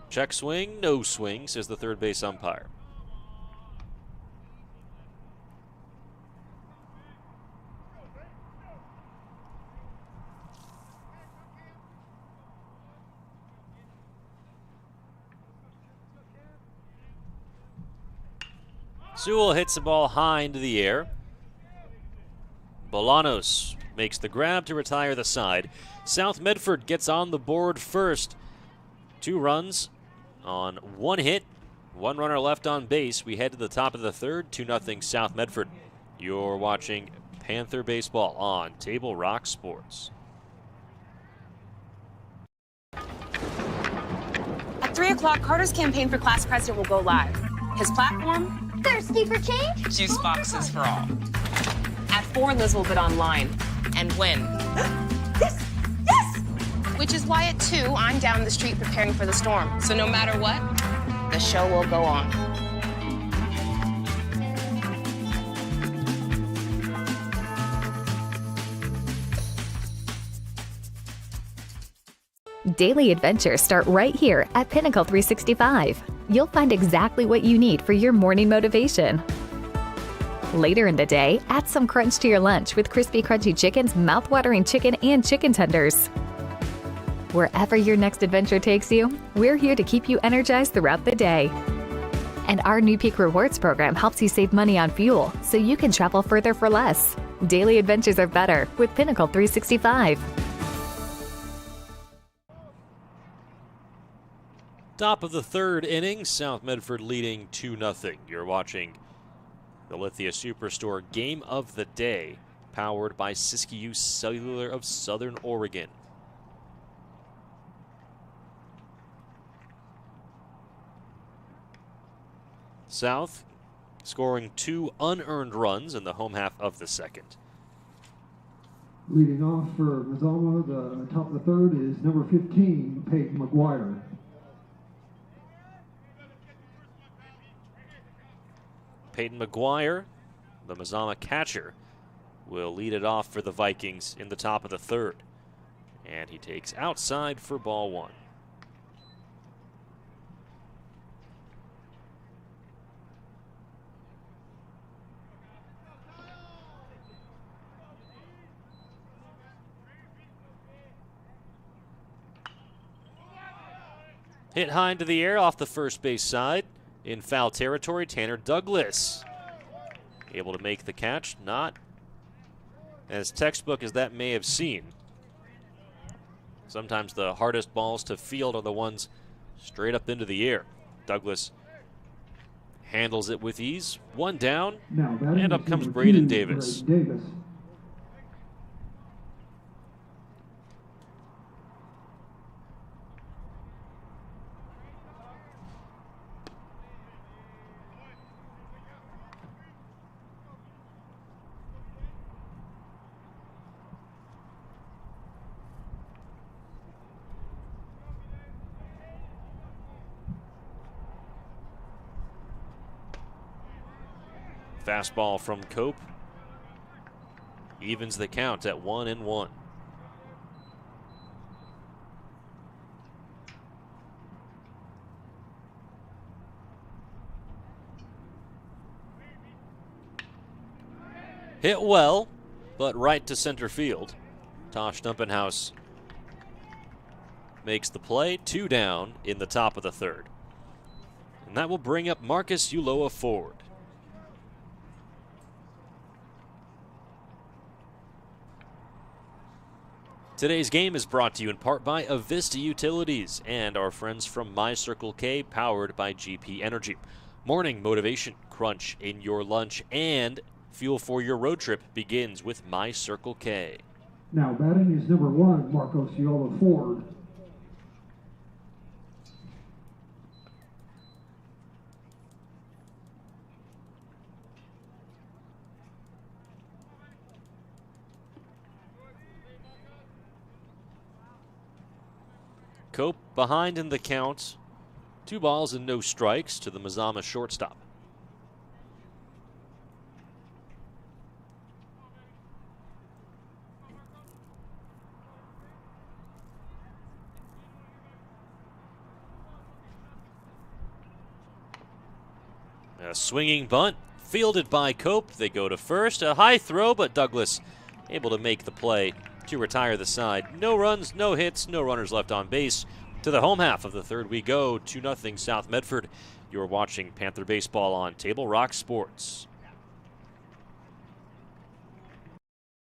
Check swing, no swing, says the third base umpire. Sewell hits the ball high into the air. Bolanos makes the grab to retire the side. South Medford gets on the board first. 2 runs on 1 hit One runner left on base. We head to the top of the third, 2-0 South Medford. You're watching Panther Baseball on Table Rock Sports. At 3 o'clock, Carter's campaign for class president will go live. His platform? Thirsty for change? Juice boxes for all. At 4, Liz will bid online and win. Yes! Yes! Which is why at 2, I'm down the street preparing for the storm. So no matter what, the show will go on. Daily adventures start right here at Pinnacle 365. You'll find exactly what you need for your morning motivation. Later in the day, add some crunch to your lunch with crispy, crunchy chickens, mouth-watering chicken, and chicken tenders. Wherever your next adventure takes you, we're here to keep you energized throughout the day. And our new Peak Rewards program helps you save money on fuel so you can travel further for less. Daily adventures are better with Pinnacle 365. Top of the third inning, South Medford leading 2-0. You're watching the Lithia Superstore Game of the Day, powered by Siskiyou Cellular of Southern Oregon. South scoring 2 unearned runs in the home half of the second. Leading off for Mazama, the top of the third is number 15, Peyton Maguire. Peyton Maguire, the Mazama catcher, will lead it off for the Vikings in the top of the third. And he takes outside for ball 1. Hit high into the air off the first base side. In foul territory, Tanner Douglas able to make the catch. Not as textbook as that may have seemed. Sometimes the hardest balls to field are the ones straight up into the air. Douglas handles it with ease. 1 down, and up comes Braden Davis. Fastball from Cope evens the count at 1-1. Hit well, but right to center field. Tosh Stumpenhouse makes the play. 2 down in the top of the third. And that will bring up Marcus Ulloa forward. Today's game is brought to you in part by Avista Utilities and our friends from My Circle K, powered by GP Energy. Morning motivation, crunch in your lunch, and fuel for your road trip begins with My Circle K. Now batting is number 1, Marcos Ulloa Ford. Cope behind in the count. 2 balls and no strikes to the Mazama shortstop. A swinging bunt fielded by Cope. They go to first. A high throw, but Douglas able to make the play to retire the side. No runs, no hits, no runners left on base. To the home half of the third we go. 2-0 South Medford. You're watching Panther Baseball on Table Rock Sports.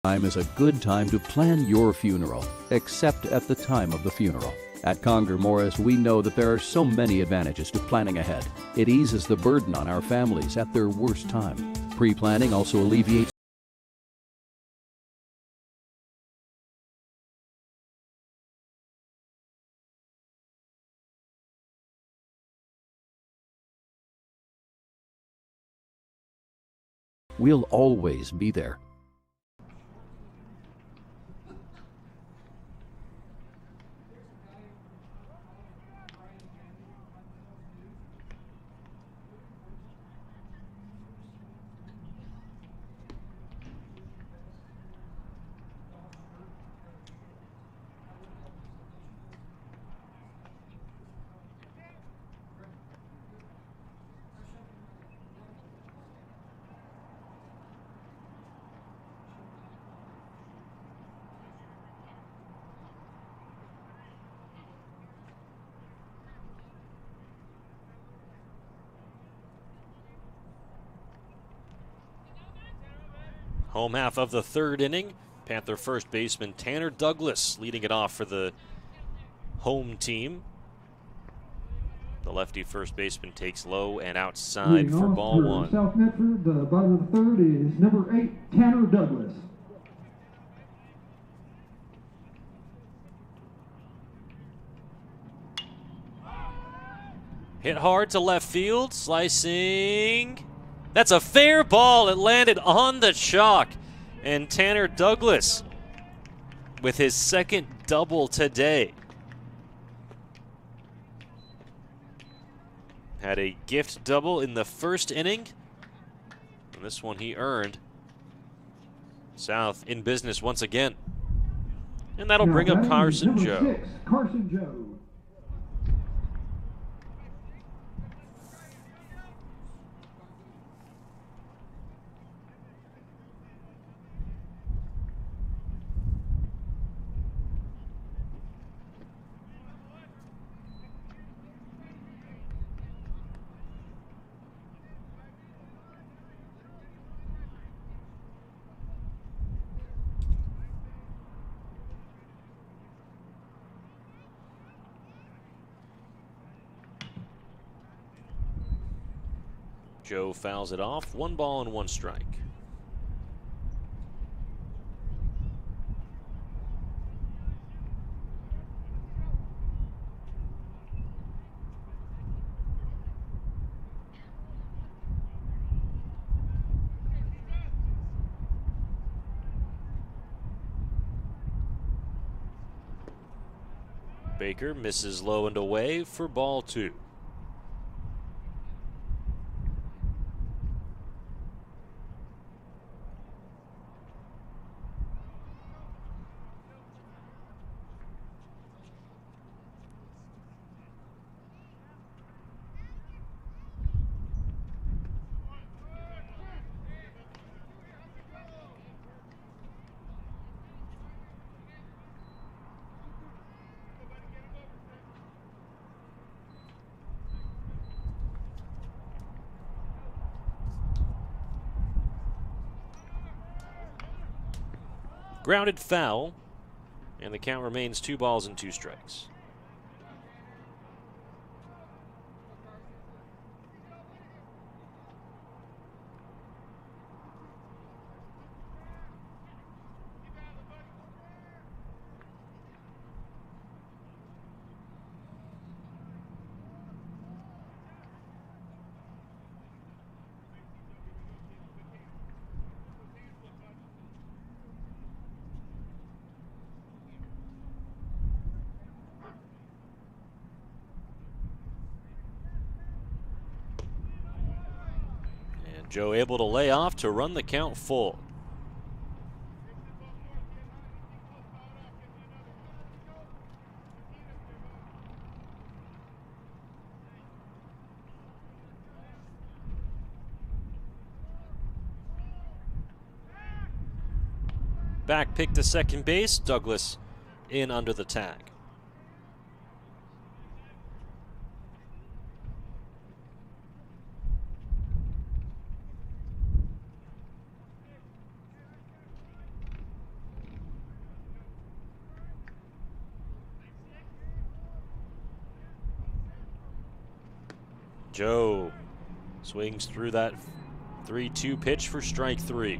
Time is a good time to plan your funeral, except at the time of the funeral. At Conger Morris, we know that there are so many advantages to planning ahead. It eases the burden on our families at their worst time. Pre-planning also alleviates We'll always be there. Home half of the third inning. Panther first baseman Tanner Douglas leading it off for the home team. The lefty first baseman takes low and outside for ball one. South Medford, the bottom of the third is number 8, Tanner Douglas. Hit hard to left field, slicing. That's a fair ball. It landed on the chalk. And Tanner Douglas with his second double today. Had a gift double in the first inning. And this one he earned. South in business once again. And that'll bring up Carson Joe. 6, Carson Joe. Joe fouls it off. 1 ball and 1 strike. Baker misses low and away for ball 2. Grounded foul, and the count remains 2 balls and 2 strikes. Joe able to lay off to run the count full. Back pick to second base. Douglas in under the tag. Joe swings through that 3-2 pitch for strike 3.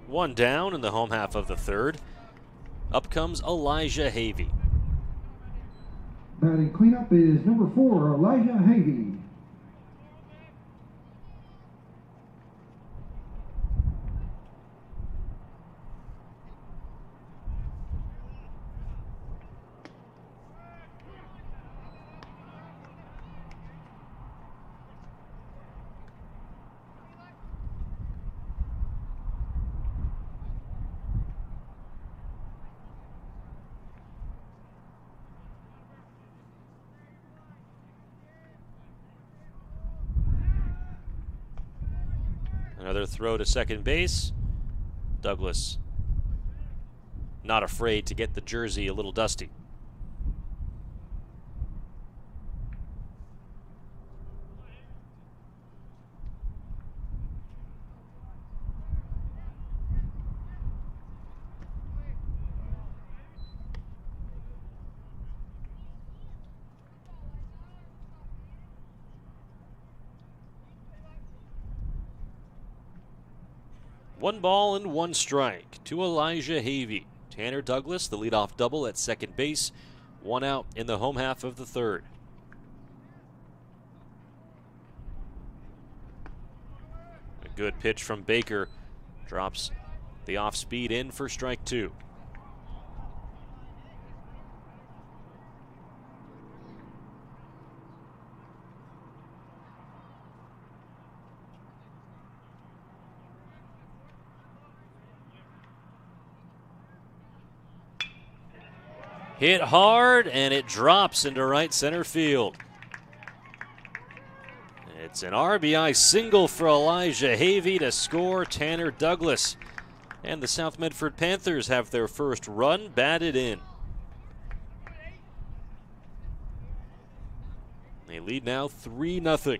One down in the home half of the third. Up comes Elijah Havey. Batting cleanup is number 4, Elijah Havey. Another throw to second base. Douglas not afraid to get the jersey a little dusty. One ball and one strike to Elijah Havey. Tanner Douglas, the leadoff double at second base. One out in the home half of the third. A good pitch from Baker. Drops the off speed in for strike 2. Hit hard, and it drops into right center field. It's an RBI single for Elijah Havey to score Tanner Douglas. And the South Medford Panthers have their first run batted in. They lead now 3-0.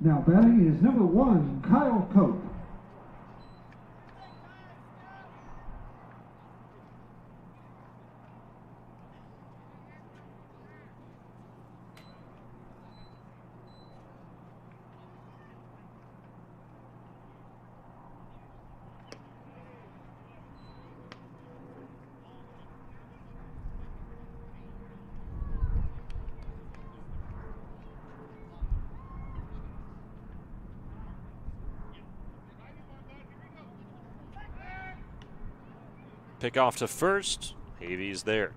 Now batting is number 1, Kyle Cope. Pick off to first. Havey's there.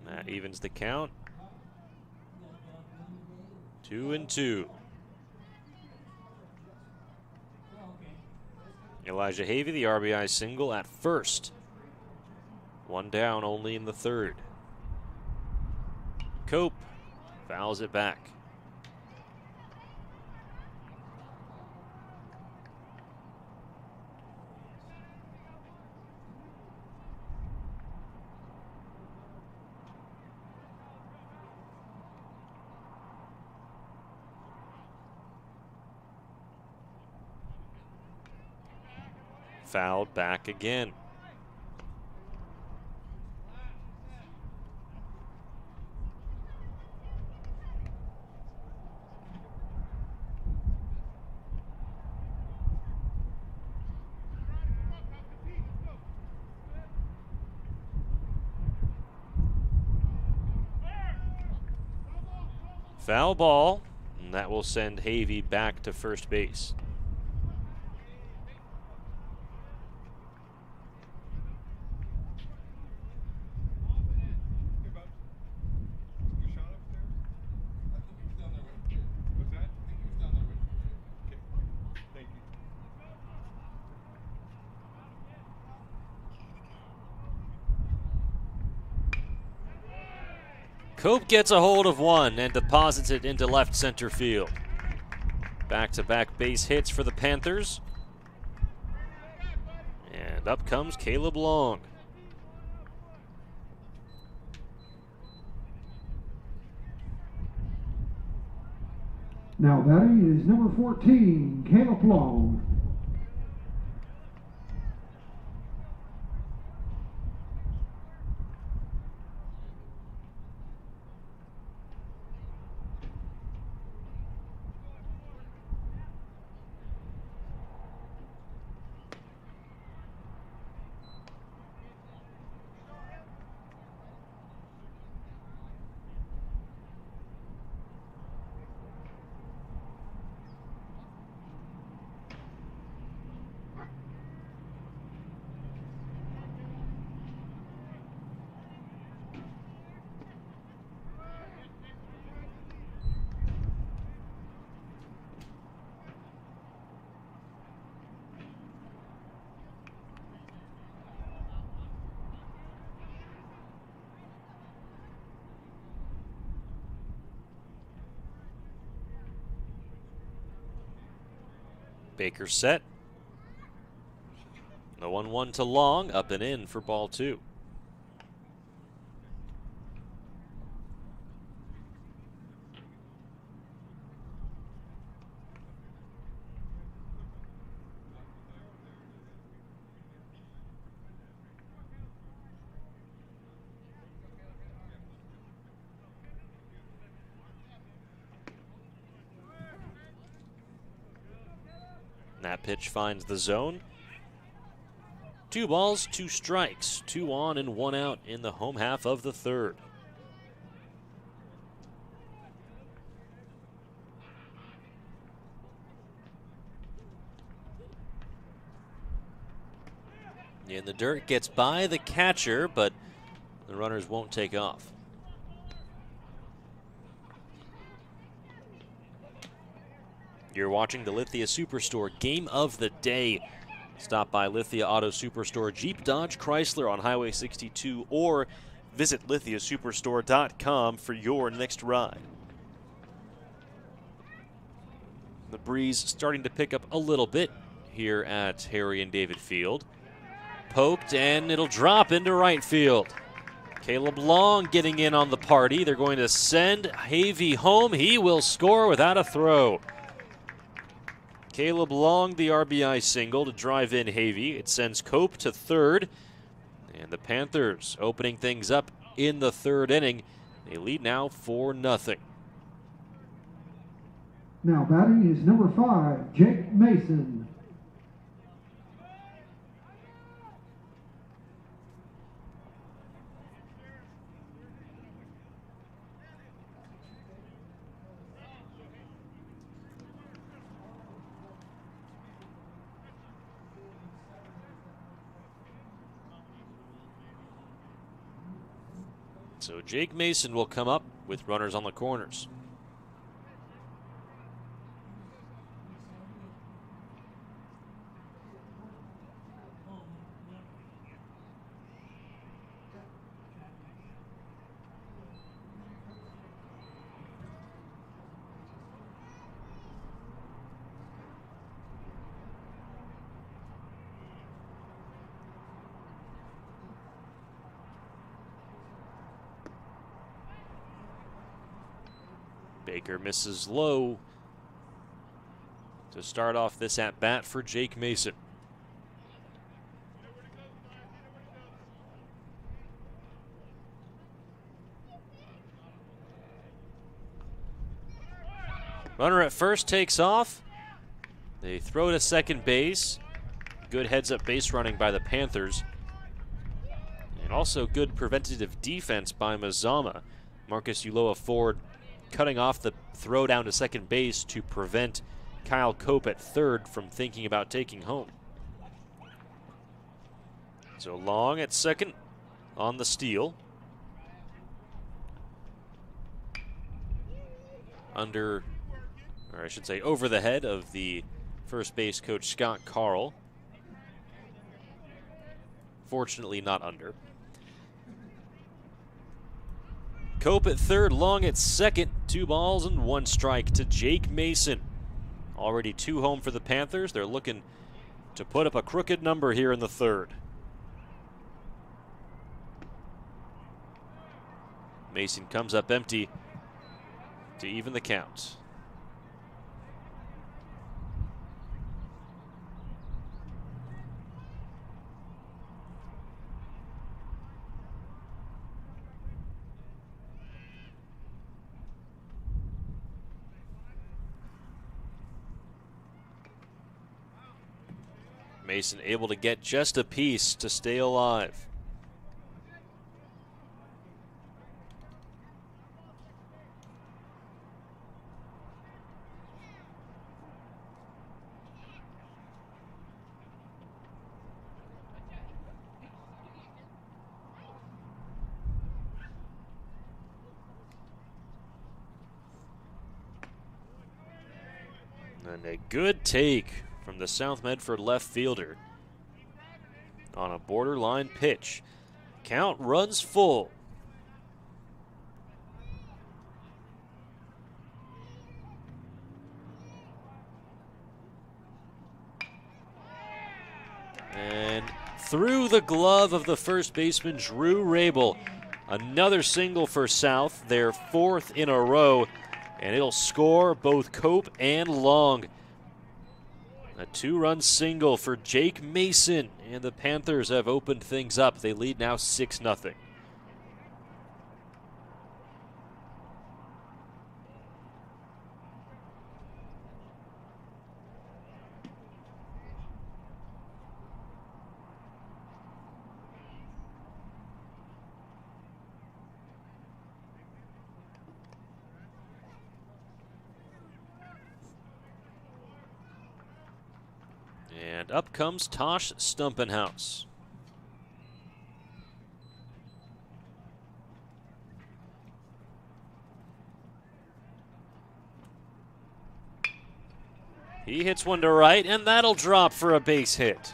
That evens the count. 2-2. Elijah Havey, the RBI single at first. One down only in the third. Cope fouls it back. Fouled back again. Foul ball, and that will send Havey back to first base. Cope gets a hold of one and deposits it into left center field. Back-to-back base hits for the Panthers. And up comes Caleb Long. Now batting is number 14, Caleb Long. Baker set. The 1-1 to Long, up and in for ball 2. That pitch finds the zone. 2 balls, 2 strikes, 2 on and 1 out in the home half of the third. In the dirt, gets by the catcher, but the runners won't take off. You're watching the Lithia Superstore Game of the Day. Stop by Lithia Auto Superstore, Jeep, Dodge, Chrysler on Highway 62, or visit lithiasuperstore.com for your next ride. The breeze starting to pick up a little bit here at Harry and David Field. Poked, and it'll drop into right field. Caleb Long getting in on the party. They're going to send Havey home. He will score without a throw. Caleb Long, the RBI single to drive in Havey. It sends Cope to third. And the Panthers opening things up in the third inning. They lead now 4-0. Now batting is number 5, Jake Mason. So Jake Mason will come up with runners on the corners. Baker misses low to start off this at-bat for Jake Mason. Runner at first takes off. They throw to second base. Good heads-up base running by the Panthers. And also good preventative defense by Mazama. Marcus Ulloa Ford cutting off the throw down to second base to prevent Kyle Cope at third from thinking about taking home. So Long at second on the steal. Under, or I should say over the head of the first base coach Scott Carl. Fortunately not under. Cope at third, Long at second. 2 balls and 1 strike to Jake Mason. Already 2 home for the Panthers. They're looking to put up a crooked number here in the third. Mason comes up empty to even the count. Mason able to get just a piece to stay alive. And a good take from the South Medford left fielder on a borderline pitch. Count runs full. And through the glove of the first baseman, Drew Rabel. Another single for South, their 4th in a row, and it'll score both Cope and Long. A 2-run single for Jake Mason, and the Panthers have opened things up. They lead now 6-0. And up comes Tosh Stumpenhouse. He hits one to right, and that'll drop for a base hit.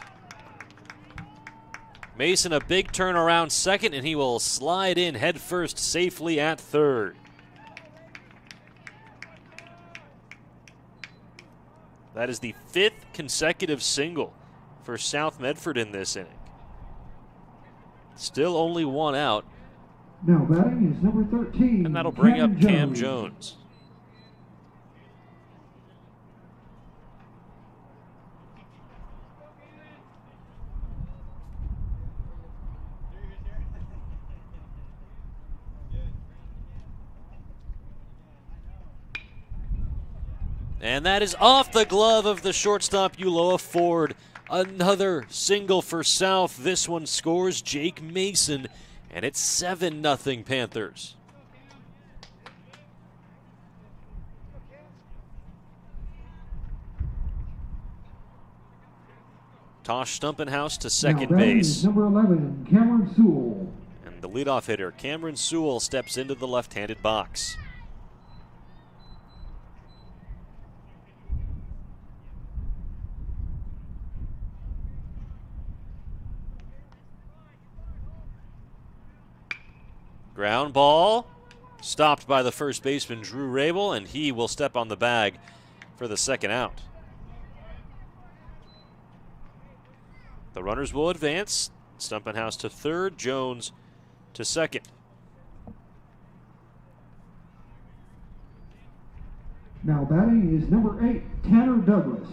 Mason a big turn around second, and he will slide in headfirst safely at third. That is the 5th consecutive single for South Medford in this inning. Still only 1 out. Now batting is number 13. And that'll bring up Cam Jones. And that is off the glove of the shortstop, Uloa Ford. Another single for South. This one scores Jake Mason, and it's 7-0 Panthers. Tosh Stumpenhouse to second base. Number 11, Cameron Sewell. And the leadoff hitter, Cameron Sewell, steps into the left-handed box. Ground ball, stopped by the first baseman, Drew Rabel, and he will step on the bag for the second out. The runners will advance. Stumpenhouse to third, Jones to second. Now batting is number 8, Tanner Douglas.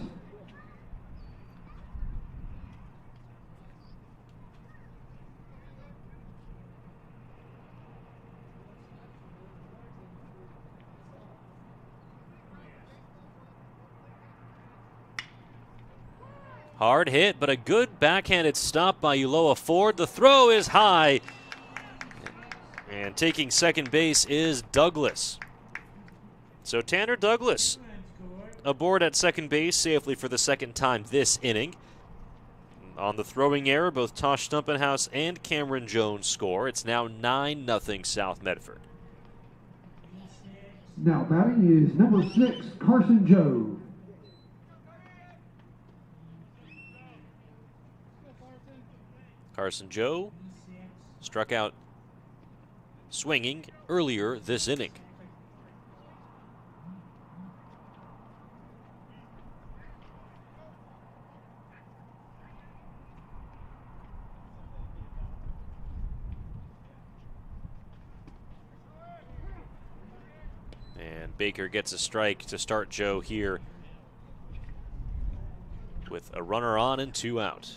Hard hit, but a good backhanded stop by Uloa Ford. The throw is high. And taking second base is Douglas. So Tanner Douglas aboard at second base safely for the second time this inning. On the throwing error, both Tosh Stumpenhouse and Cameron Jones score. It's now 9-0 South Medford. Now batting is number 6, Carson Joe. Carson Joe struck out swinging earlier this inning. And Baker gets a strike to start Joe here with a runner on and 2 out.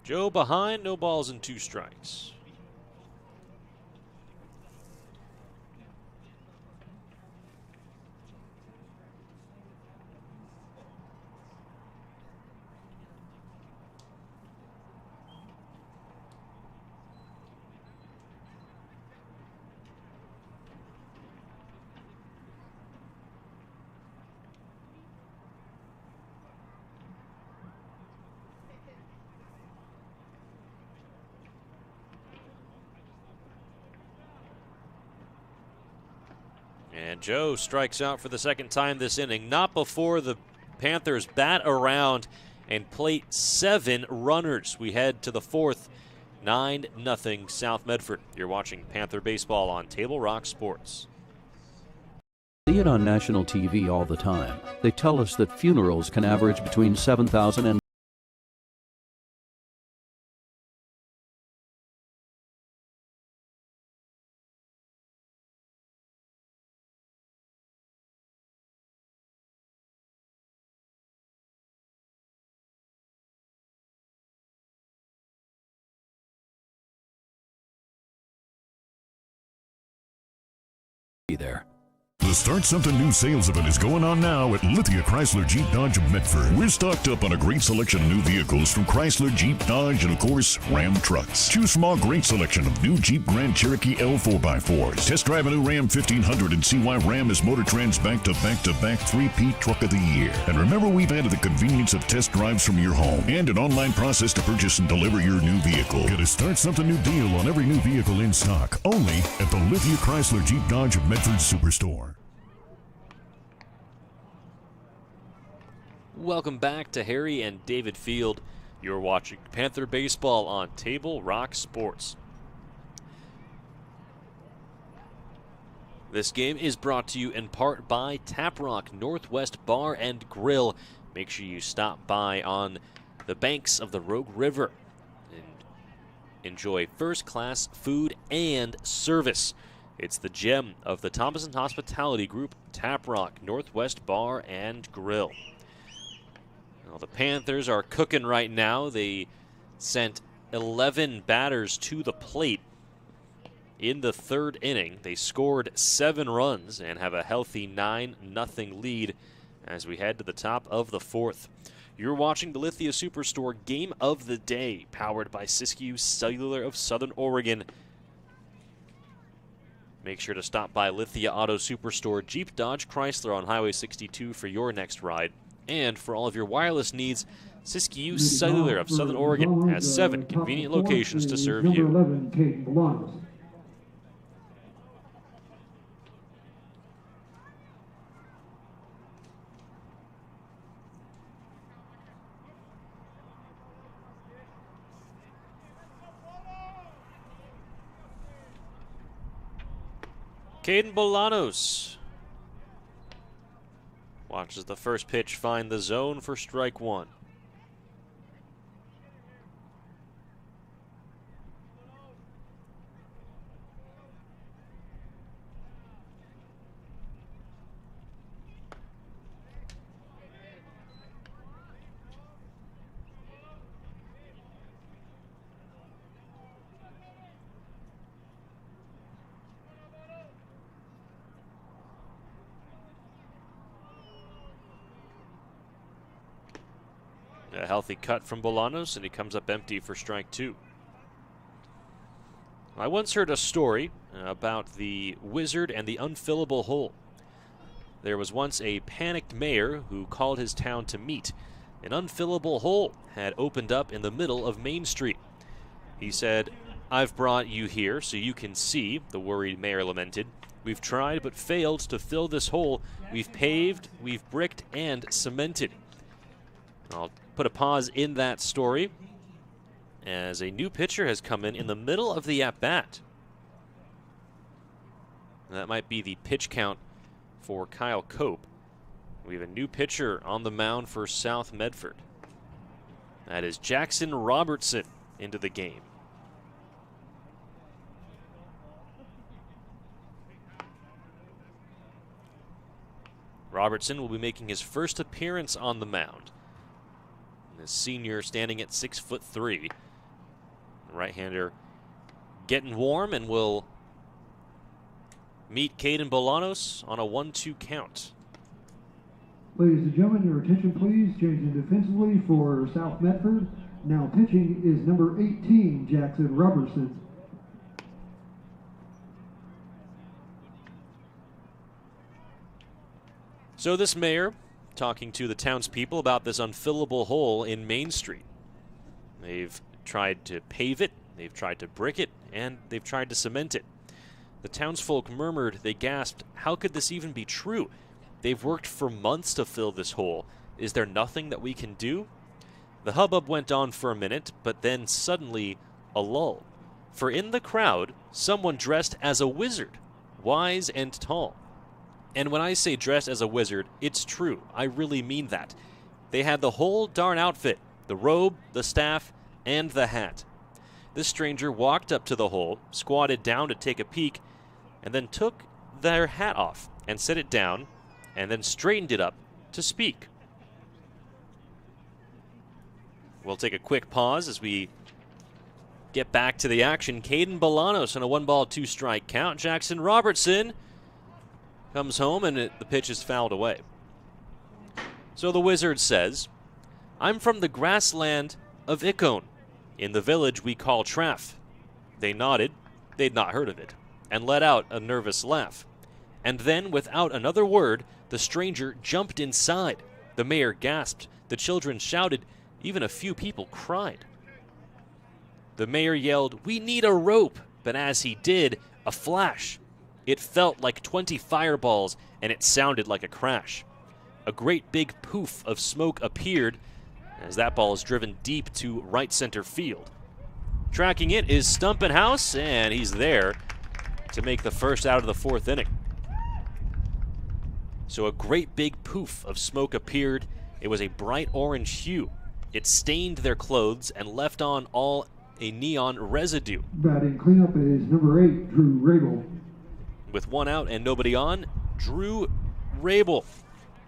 Joe behind, no balls and 2 strikes. And Joe strikes out for the second time this inning, not before the Panthers bat around and plate 7 runners. We head to the 4th, 9-0 South Medford. You're watching Panther Baseball on Table Rock Sports. See it on national TV all the time. They tell us that funerals can average between 7,000 and there. The Start Something New sales event is going on now at Lithia Chrysler Jeep Dodge of Medford. We're stocked up on a great selection of new vehicles from Chrysler, Jeep, Dodge, and of course, Ram trucks. Choose from our great selection of new Jeep Grand Cherokee L 4x4s. Test drive a new Ram 1500 and see why Ram is Motor Trend's back-to-back-to-back 3P Truck of the Year. And remember, we've added the convenience of test drives from your home and an online process to purchase and deliver your new vehicle. Get a Start Something New deal on every new vehicle in stock, only at the Lithia Chrysler Jeep Dodge of Medford Superstore. Welcome back to Harry and David Field. You're watching Panther Baseball on Table Rock Sports. This game is brought to you in part by Tap Rock Northwest Bar and Grill. Make sure you stop by on the banks of the Rogue River and enjoy first-class food and service. It's the gem of the Thomason Hospitality Group, Tap Rock Northwest Bar and Grill. Well, the Panthers are cooking right now. They sent 11 batters to the plate in the 3rd inning. They scored 7 runs and have a healthy 9-0 lead as we head to the top of the 4th. You're watching the Lithia Superstore Game of the Day, powered by Siskiyou Cellular of Southern Oregon. Make sure to stop by Lithia Auto Superstore, Jeep, Dodge, Chrysler on Highway 62 for your next ride. And for all of your wireless needs, Siskiyou Cellular of Southern Oregon has 7 convenient locations to serve you. Number 11, Peyton Maguire. Caden Bolanos watches the first pitch find the zone for strike 1. A healthy cut from Bolanos, and he comes up empty for strike 2. I once heard a story about the wizard and the unfillable hole. There was once a panicked mayor who called his town to meet. An unfillable hole had opened up in the middle of Main Street. He said, "I've brought you here so you can see," the worried mayor lamented. "We've tried but failed to fill this hole. We've paved, we've bricked, and cemented." I'll put a pause in that story as a new pitcher has come in the middle of the at-bat. That might be the pitch count for Kyle Cope. We have a new pitcher on the mound for South Medford. That is Jackson Robertson into the game. Robertson will be making his first appearance on the mound. The senior standing at 6'3". The right-hander getting warm and will meet Caden Bolanos on a 1-2 count. Ladies and gentlemen, your attention please. Changing defensively for South Medford. Now pitching is number 18, Jackson Robertson. So this mayor talking to the townspeople about this unfillable hole in Main Street. They've tried to pave it, they've tried to brick it, and they've tried to cement it. The townsfolk murmured, they gasped, "How could this even be true? They've worked for months to fill this hole. Is there nothing that we can do?" The hubbub went on for a minute, but then suddenly a lull. For in the crowd, someone dressed as a wizard, wise and tall. And when I say dressed as a wizard, it's true. I really mean that. They had the whole darn outfit, the robe, the staff, and the hat. This stranger walked up to the hole, squatted down to take a peek, and then took their hat off and set it down, and then straightened it up to speak. We'll take a quick pause as we get back to the action. Caden Bolanos on a 1-ball, 2-strike count. Jackson Robertson comes home, and the pitch is fouled away. So the wizard says, "I'm from the grassland of Icone. In the village we call Traff." They nodded, they'd not heard of it, and let out a nervous laugh. And then, without another word, the stranger jumped inside. The mayor gasped, the children shouted, even a few people cried. The mayor yelled, "We need a rope," but as he did, a flash. It felt like 20 fireballs, and it sounded like a crash. A great big poof of smoke appeared as that ball is driven deep to right center field. Tracking it is Stumpenhouse, and he's there to make the first out of the 4th inning. So a great big poof of smoke appeared. It was a bright orange hue. It stained their clothes and left on all a neon residue. Batting cleanup is number 8, Drew Rabel. With one out and nobody on, Drew Rabel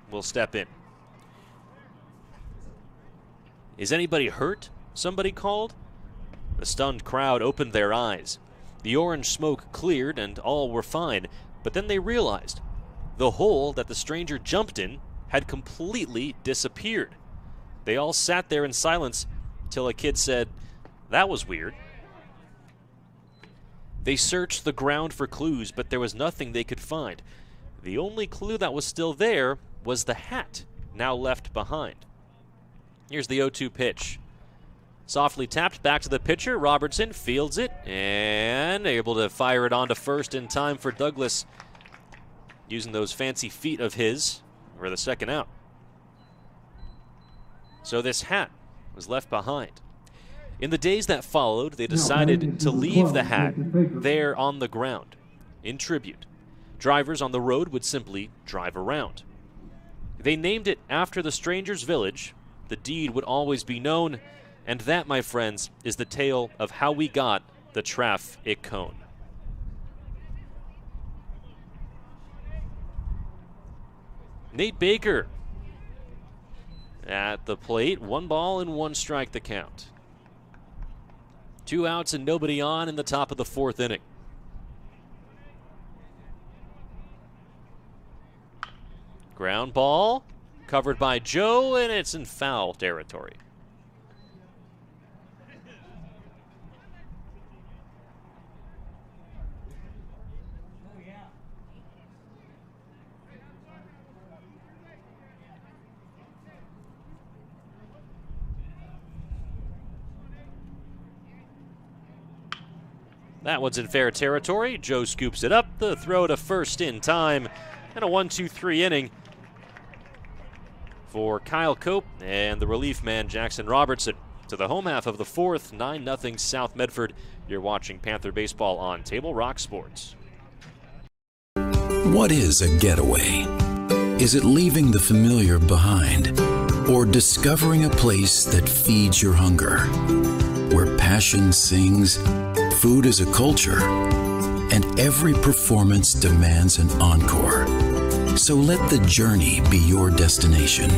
will step in. "Is anybody hurt?" somebody called. The stunned crowd opened their eyes. The orange smoke cleared and all were fine, but then they realized the hole that the stranger jumped in had completely disappeared. They all sat there in silence till a kid said, "That was weird." They searched the ground for clues, but there was nothing they could find. The only clue that was still there was the hat, now left behind. Here's the 0-2 pitch. Softly tapped back to the pitcher. Robertson fields it and able to fire it onto first in time for Douglas, using those fancy feet of his for the second out. So this hat was left behind. In the days that followed, they decided to leave the hat there on the ground in tribute. Drivers on the road would simply drive around. They named it after the stranger's village. The deed would always be known, and that, my friends, is the tale of how we got the Traff Icone. Nate Baker at the plate. 1 ball and 1 strike the count. 2 outs and nobody on in the top of the 4th inning. Ground ball covered by Joe, and it's in foul territory. That one's in fair territory. Joe scoops it up. The throw to first in time. And a 1-2-3 inning for Kyle Cope and the relief man Jackson Robertson. To the home half of the fourth, 9-0 South Medford. You're watching Panther Baseball on Table Rock Sports. What is a getaway? Is it leaving the familiar behind? Or discovering a place that feeds your hunger? Where passion sings, food is a culture, and every performance demands an encore. So let the journey be your destination.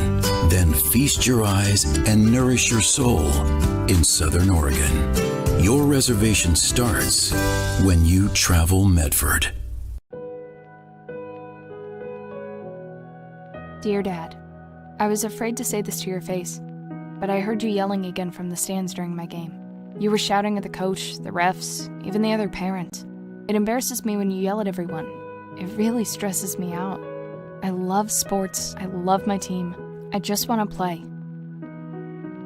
Then feast your eyes and nourish your soul in Southern Oregon. Your reservation starts when you travel Medford. Dear Dad, I was afraid to say this to your face, but I heard you yelling again from the stands during my game. You were shouting at the coach, the refs, even the other parents. It embarrasses me when you yell at everyone. It really stresses me out. I love sports. I love my team. I just want to play.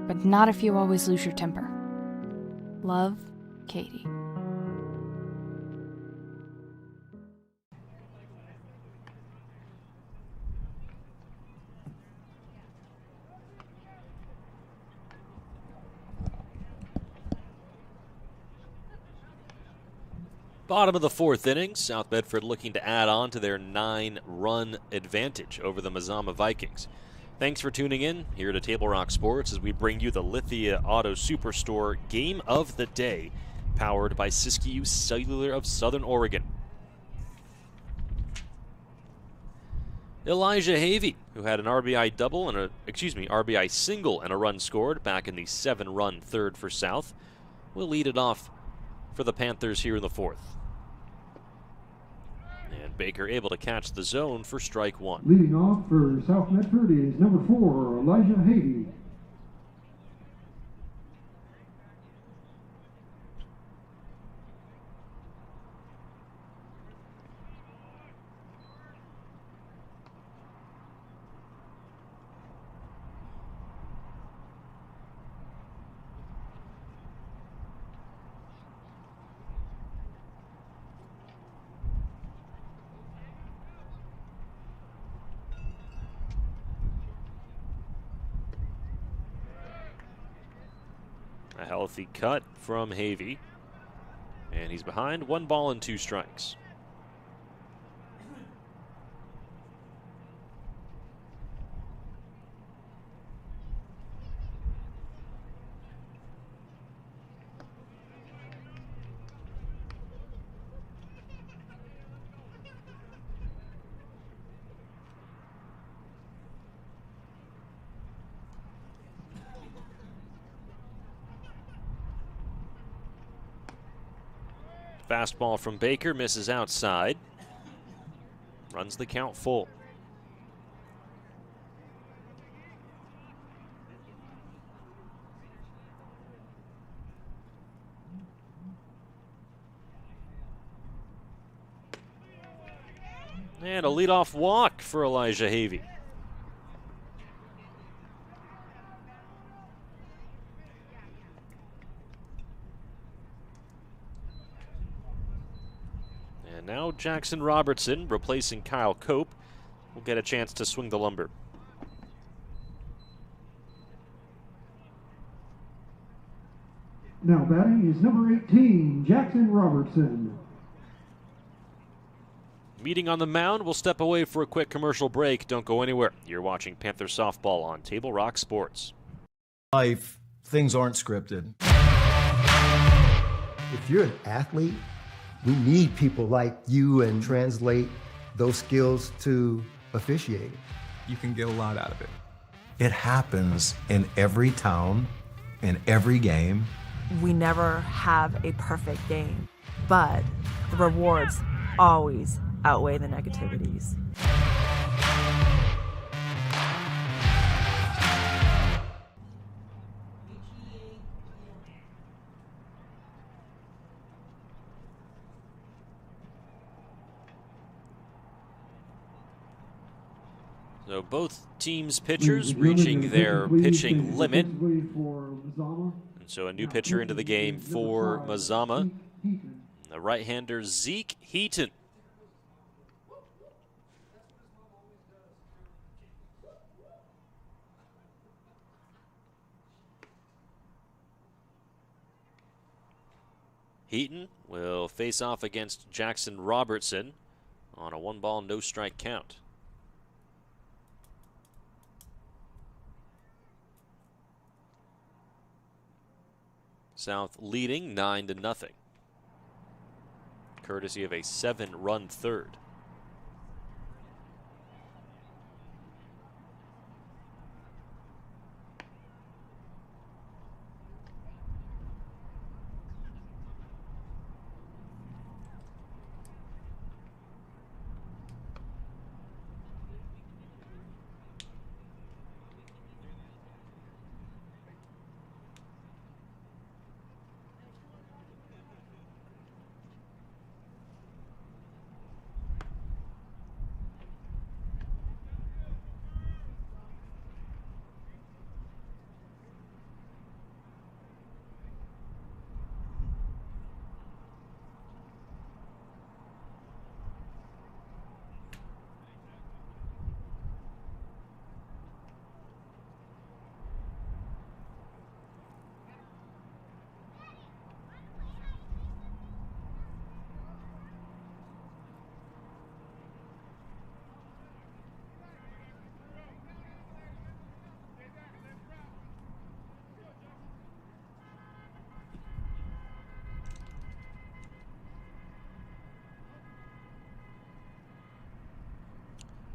But not if you always lose your temper. Love, Katie. Bottom of the fourth inning, South Medford looking to add on to their 9-run advantage over the Mazama Vikings. Thanks for tuning in here to Table Rock Sports as we bring you the Lithia Auto Superstore Game of the Day, powered by Siskiyou Cellular of Southern Oregon. Elijah Havey, who had an RBI single and a run scored back in the 7-run third for South, will lead it off for the Panthers here in the fourth. And Baker able to catch the zone for strike one. Leading off for South Medford is number 4, Elijah Havey. A healthy cut from Havey. And he's behind 1 ball and 2 strikes. Fastball from Baker misses outside. Runs the count full. And a leadoff walk for Elijah Havey. And now Jackson Robertson, replacing Kyle Cope, will get a chance to swing the lumber. Now batting is number 18, Jackson Robertson. Meeting on the mound, we'll step away for a quick commercial break. Don't go anywhere. You're watching Panther Softball on Table Rock Sports. Life, things aren't scripted. If you're an athlete, we need people like you and translate those skills to officiating. You can get a lot out of it. It happens in every town, in every game. We never have a perfect game, but the rewards always outweigh the negativities. So both teams' pitchers reaching their pitching limit. And so a new pitcher into the game for Mazama. the right-hander Zeke Heaton. Heaton will face off against Jackson Robertson on a 1-ball, no-strike count. South leading 9-0, courtesy of a 7-run third.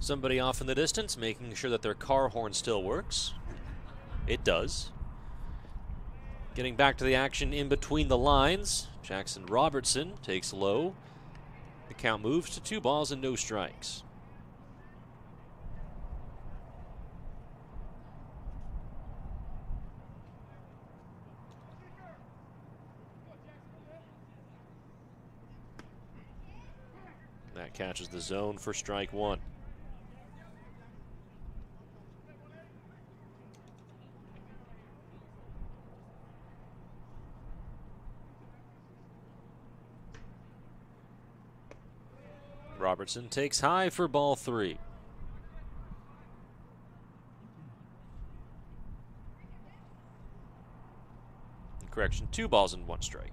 Somebody off in the distance making sure that their car horn still works. It does. Getting back to the action in between the lines, Jackson Robertson takes low. The count moves to 2 balls and no strikes. That catches the zone for strike 1. Robertson takes high for ball 3. Correction, 2 balls and 1 strike.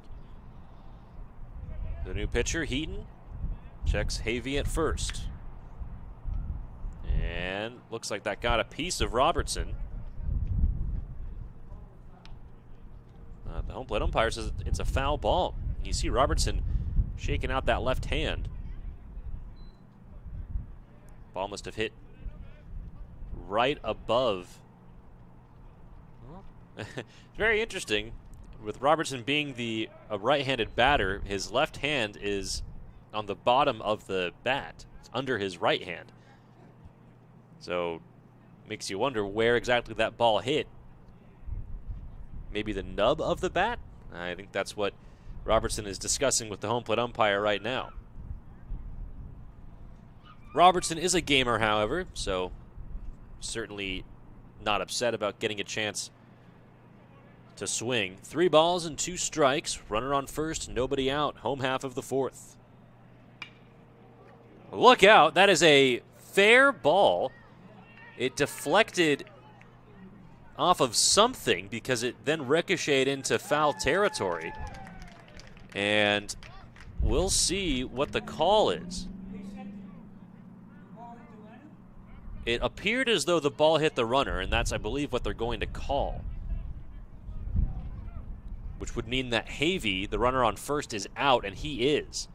The new pitcher, Heaton, checks Havey at first. And looks like that got a piece of Robertson. The home plate umpire says it's a foul ball. You see Robertson shaking out that left hand. Ball must have hit right above. It's very interesting. With Robertson being a right-handed batter, his left hand is on the bottom of the bat. It's under his right hand. So makes you wonder where exactly that ball hit. Maybe the nub of the bat? I think that's what Robertson is discussing with the home plate umpire right now. Robertson is a gamer, however, so certainly not upset about getting a chance to swing. 3 balls and 2 strikes. Runner on first, nobody out. Home half of the 4th. Look out. That is a fair ball. It deflected off of something because it then ricocheted into foul territory. And we'll see what the call is. It appeared as though the ball hit the runner, and that's, I believe, what they're going to call. Which would mean that Havey, the runner on first, is out, and he is.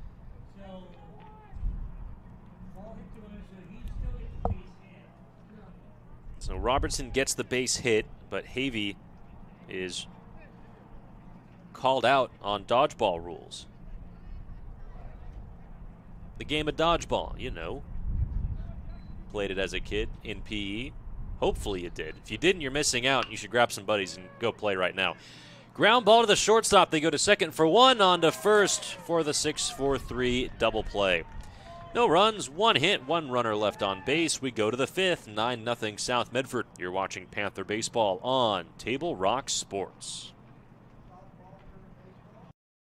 So Robertson gets the base hit, but Havey is called out on dodgeball rules. The game of dodgeball, you know. Played it as a kid in PE. Hopefully you did. If you didn't, you're missing out. You should grab some buddies and go play right now. Ground ball to the shortstop. They go to second for 1, on to first for the 6-4-3 double play. No runs, 1 hit, 1 runner left on base. We go to the 5th, 9-0 South Medford. You're watching Panther Baseball on Table Rock Sports.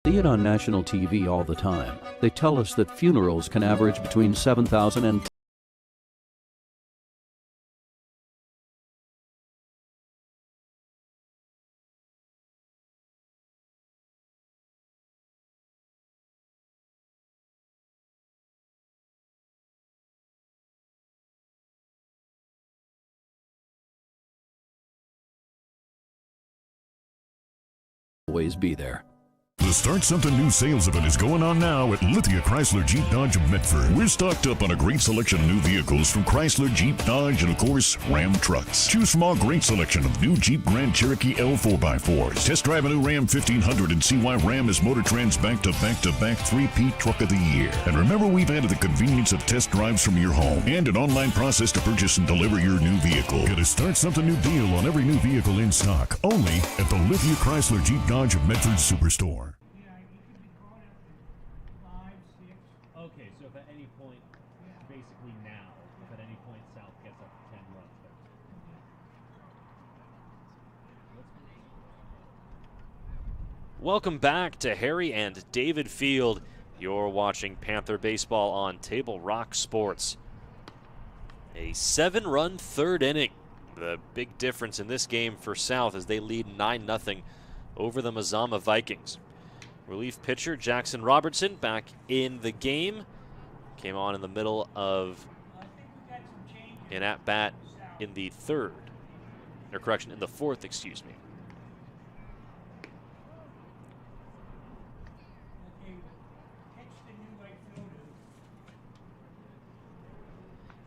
See it on national TV all the time. They tell us that funerals can average between 7,000 and always be there. The Start Something New sales event is going on now at Lithia Chrysler Jeep Dodge of Medford. We're stocked up on a great selection of new vehicles from Chrysler, Jeep, Dodge, and of course, Ram trucks. Choose from our great selection of new Jeep Grand Cherokee L 4x4s. Test drive a new Ram 1500 and see why Ram is Motor Trend's back-to-back-to-back 3-peat Truck of the Year. And remember, we've added the convenience of test drives from your home and an online process to purchase and deliver your new vehicle. Get a Start Something New deal on every new vehicle in stock, only at the Lithia Chrysler Jeep Dodge of Medford Superstore. Okay, so if at any point, basically now, if at any point South gets up to 10 runs, Welcome back to Harry and David Field. You're watching Panther Baseball on Table Rock Sports. A 7-run third inning. The big difference in this game for South as they lead 9-0 over the Mazama Vikings. Relief pitcher Jackson Robertson back in the game. Came on in the middle of an at-bat in the third. Or correction, in the fourth, excuse me.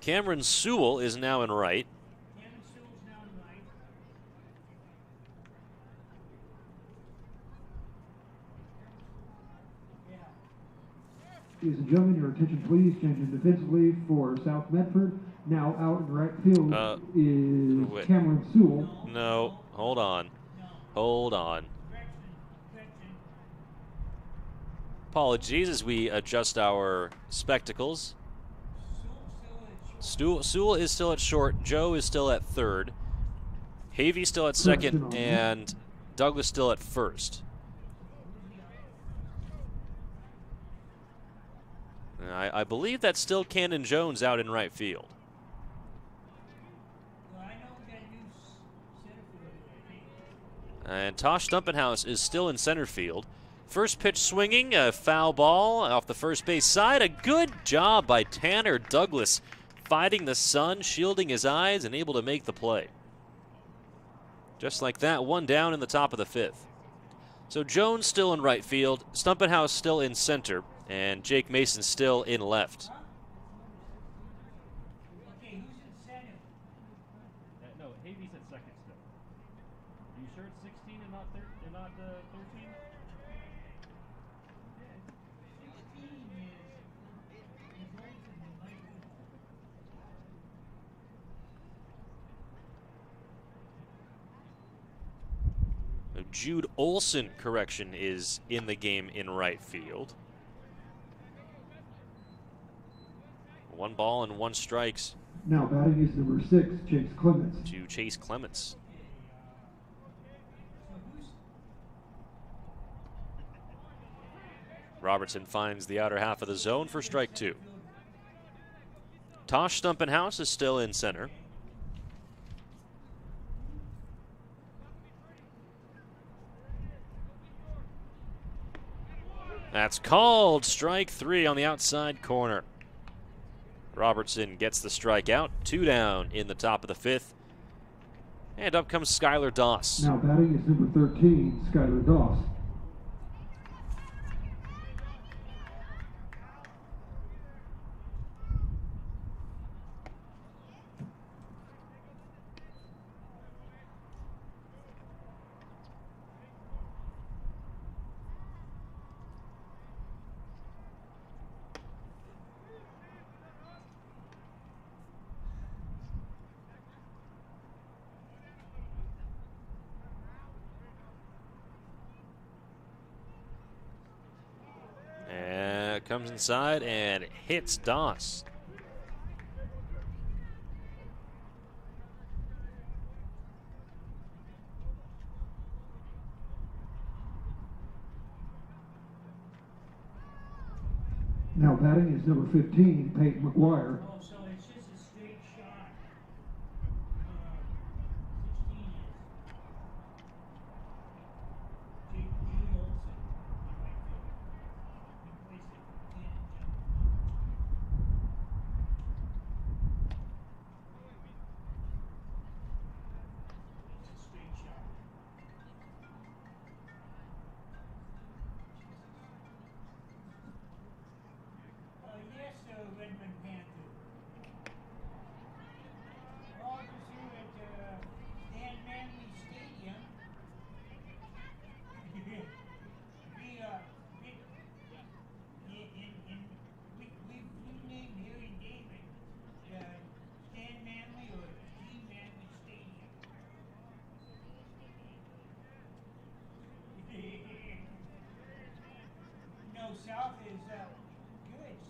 Cameron Sewell is now in right. Ladies and gentlemen, your attention please. Changing defensively for South Medford. Now out in right field is Cameron Sewell. No, hold on. Hold on. Apologies as we adjust our spectacles. Sewell is still at short. Joe is still at third. Havey still at second. And Douglas still at first. I believe that's still Cannon Jones out in right field. And Tosh Stumpenhouse is still in center field. First pitch swinging, a foul ball off the first base side. A good job by Tanner Douglas, fighting the sun, shielding his eyes, and able to make the play. Just like that, one down in the top of the fifth. So Jones still in right field, Stumpenhouse still in center, and Jake Mason still in left. No, Havey's at second still. Are you sure it's 16 and not 13? Jude Olson, correction, is in the game in right field. 1 ball and 1 strikes. Now batting is number 6, Chase Clements. To Chase Clements. Robertson finds the outer half of the zone for strike 2. Tosh Stumpenhouse is still in center. That's called strike 3 on the outside corner. Robertson gets the strikeout. 2 down in the top of the 5th. And up comes Skylar Doss. Now batting is number 13, Skylar Doss. Comes inside and hits Doss. Now batting is number 15, Peyton Maguire. So it's just a straight shot. 16 is. Julie Olsen on right field. He plays it in It's a straight shot. Yes, Redmond Panther. All this here at Stan Manley Stadium. We named Harry David Stan Manley or Gene Manley Stadium. No, South is good.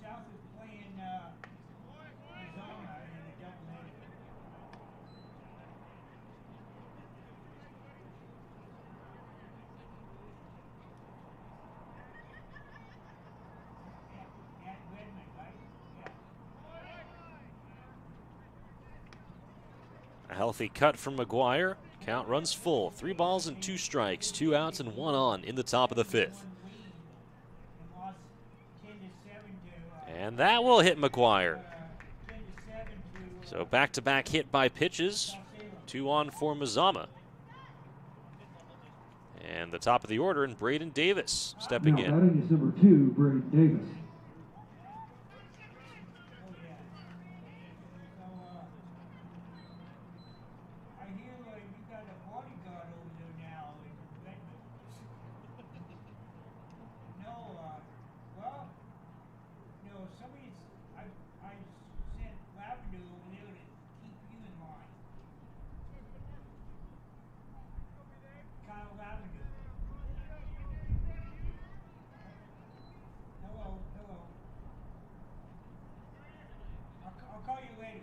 South is playing Mazama in the doubleheader. At Redmond, right? Yeah. A healthy cut from Maguire. Count runs full. 3 balls and 2 strikes, 2 outs and 1 on in the top of the 5th. And that will hit Maguire. So back-to-back hit by pitches. 2 on for Mazama. And the top of the order, and Braden Davis stepping in. Batting is number 2, Braden Davis. I hear you got a bodyguard over there now in Medford. No, well, no, somebody's, I sent Lavender over there to keep you in line. Kyle Lavender. Hello. I'll call you later.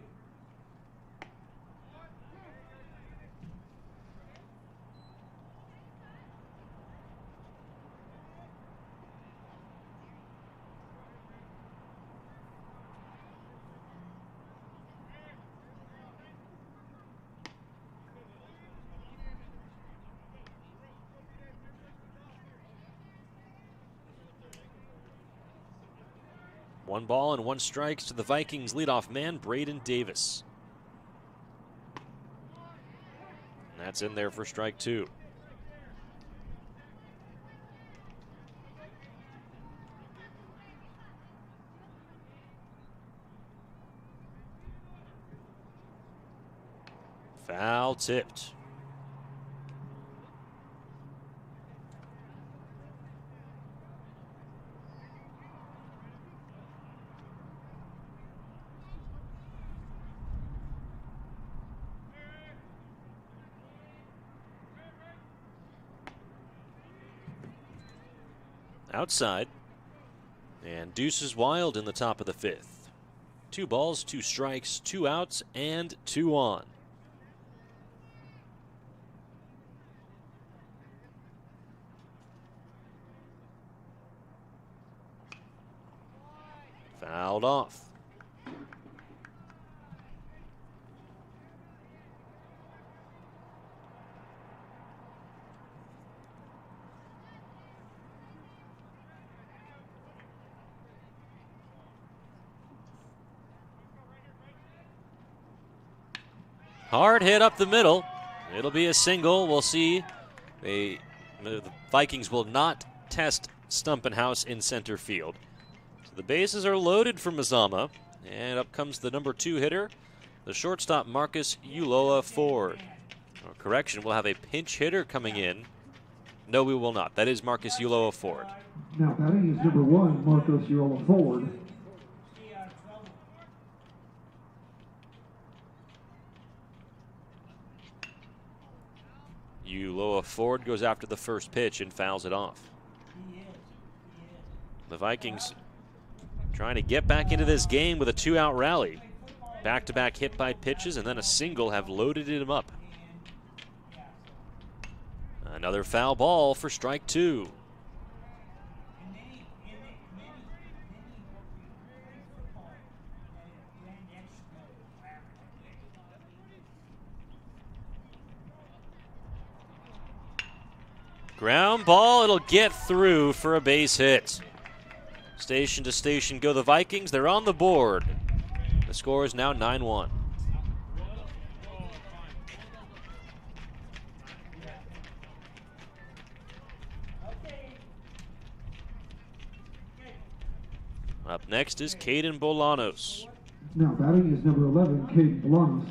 One ball and 1 strikes to the Vikings leadoff man, Braden Davis. And that's in there for strike 2. Foul tipped. Outside, and deuces wild in the top of the 5th. 2 balls, 2 strikes, 2 outs, and 2 on. Fouled off. Hard hit up the middle. It'll be a single. We'll see. The Vikings will not test Stumpenhouse in center field. So the bases are loaded for Mazama. And up comes the number 2 hitter, the shortstop Marcus Uloa Ford. Or correction, we'll have a pinch hitter coming in. No, we will not. That is Marcus Uloa Ford. Now batting is number 1, Marcus Uloa Ford. Uloa Ford goes after the first pitch and fouls it off. The Vikings trying to get back into this game with a 2-out rally. Back-to-back hit by pitches and then a single have loaded him up. Another foul ball for strike 2. Ground ball, it'll get through for a base hit. Station to station go the Vikings. They're on the board. The score is now 9-1. Up next is Caden Bolanos. Now batting is number 11, Caden Bolanos.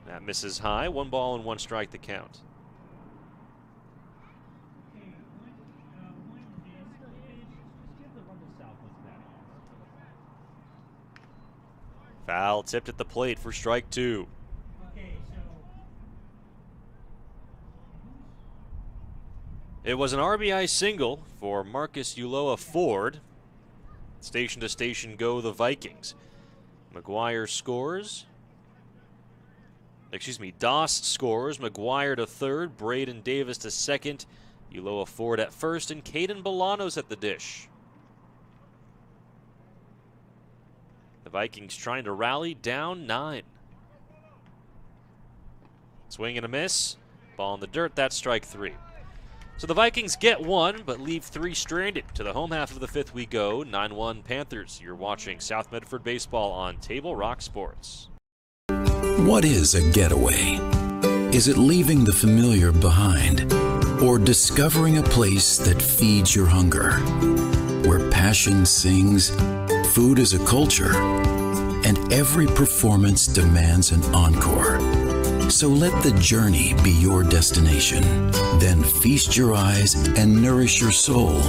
That misses high. 1 ball and 1 strike to count. Foul tipped at the plate for strike 2. It was an RBI single for Marcus Uloa Ford. Station to station go the Vikings. Maguire scores. Doss scores. Maguire to third. Braden Davis to second. Uloa Ford at first. And Caden Bolanos at the dish. The Vikings trying to rally, down 9. Swing and a miss. Ball in the dirt. That's strike 3. So the Vikings get 1, but leave 3 stranded. To the home half of the 5th we go. 9-1 Panthers. You're watching South Medford Baseball on Table Rock Sports. What is a getaway? Is it leaving the familiar behind? Or discovering a place that feeds your hunger? Where passion sings, food is a culture, and every performance demands an encore. So let the journey be your destination. Then feast your eyes and nourish your soul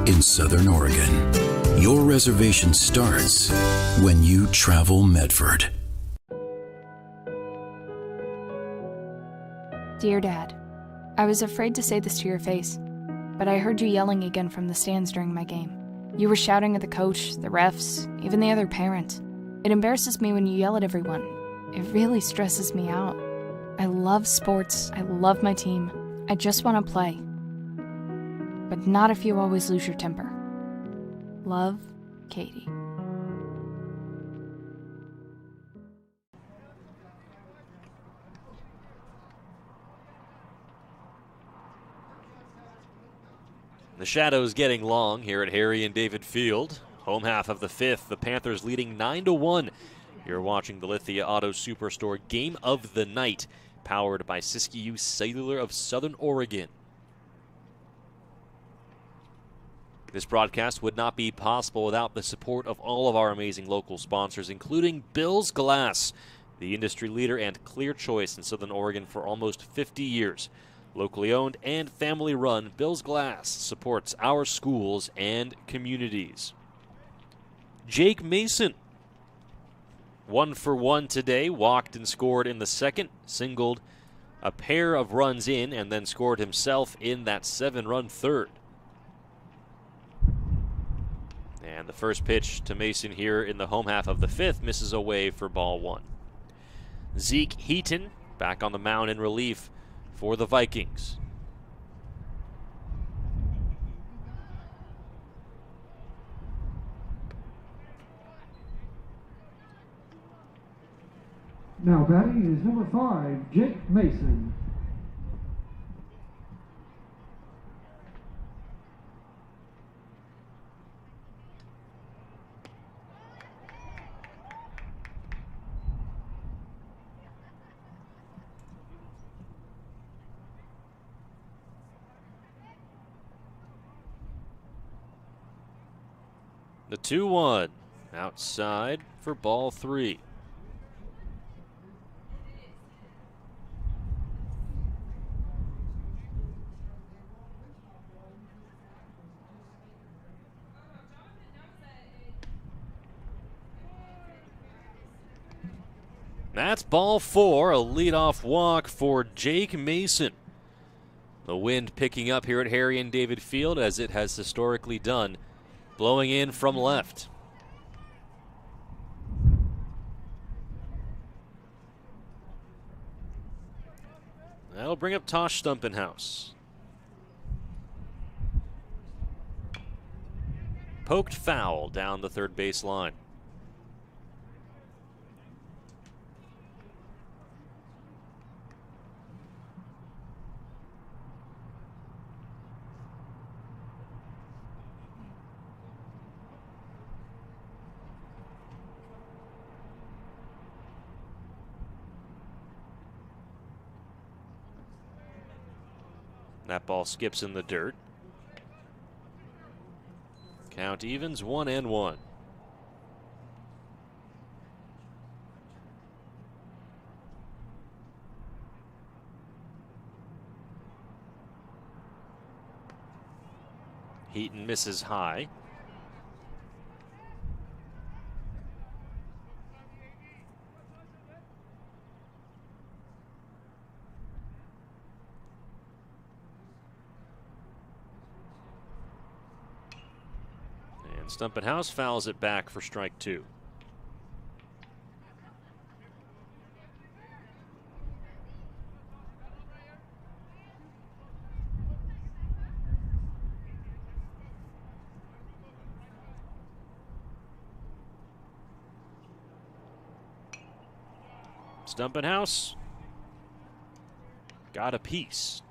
in Southern Oregon. Your reservation starts when you travel Medford. Dear Dad, I was afraid to say this to your face, but I heard you yelling again from the stands during my game. You were shouting at the coach, the refs, even the other parents. It embarrasses me when you yell at everyone. It really stresses me out. I love sports, I love my team. I just want to play. But not if you always lose your temper. Love, Katie. The shadows getting long here at Harry and David Field. Home half of the 5th, the Panthers leading 9-1. You're watching the Lithia Auto Superstore Game of the Night, powered by Siskiyou Cellular of Southern Oregon. This broadcast would not be possible without the support of all of our amazing local sponsors, including Bill's Glass, the industry leader and clear choice in Southern Oregon for almost 50 years. Locally owned and family run, Bill's Glass supports our schools and communities. Jake Mason, 1 for 1 today, walked and scored in the second, singled a pair of runs in, and then scored himself in that 7-run third. And the first pitch to Mason here in the home half of the 5th misses away for ball 1. Zeke Heaton back on the mound in relief for the Vikings. Now batting is number 5, Jake Mason. The 2-1 outside for ball 3. That's ball 4, a leadoff walk for Jake Mason. The wind picking up here at Harry and David Field, as it has historically done, blowing in from left. That'll bring up Tosh Stumpenhouse. Poked foul down the third base line. That ball skips in the dirt. Count evens 1-1. Heaton misses high. Stumpenhouse fouls it back for strike 2. Stumpenhouse got a piece.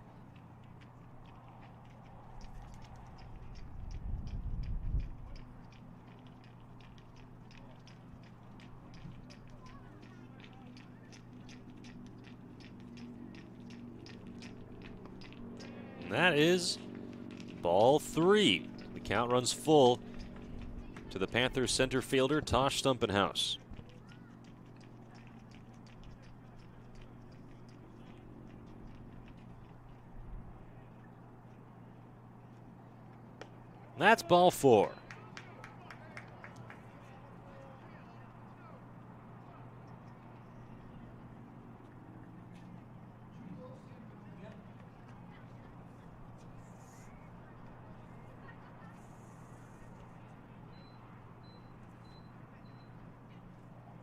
That is ball 3. The count runs full to the Panthers center fielder, Tosh Stumpenhouse. That's ball 4.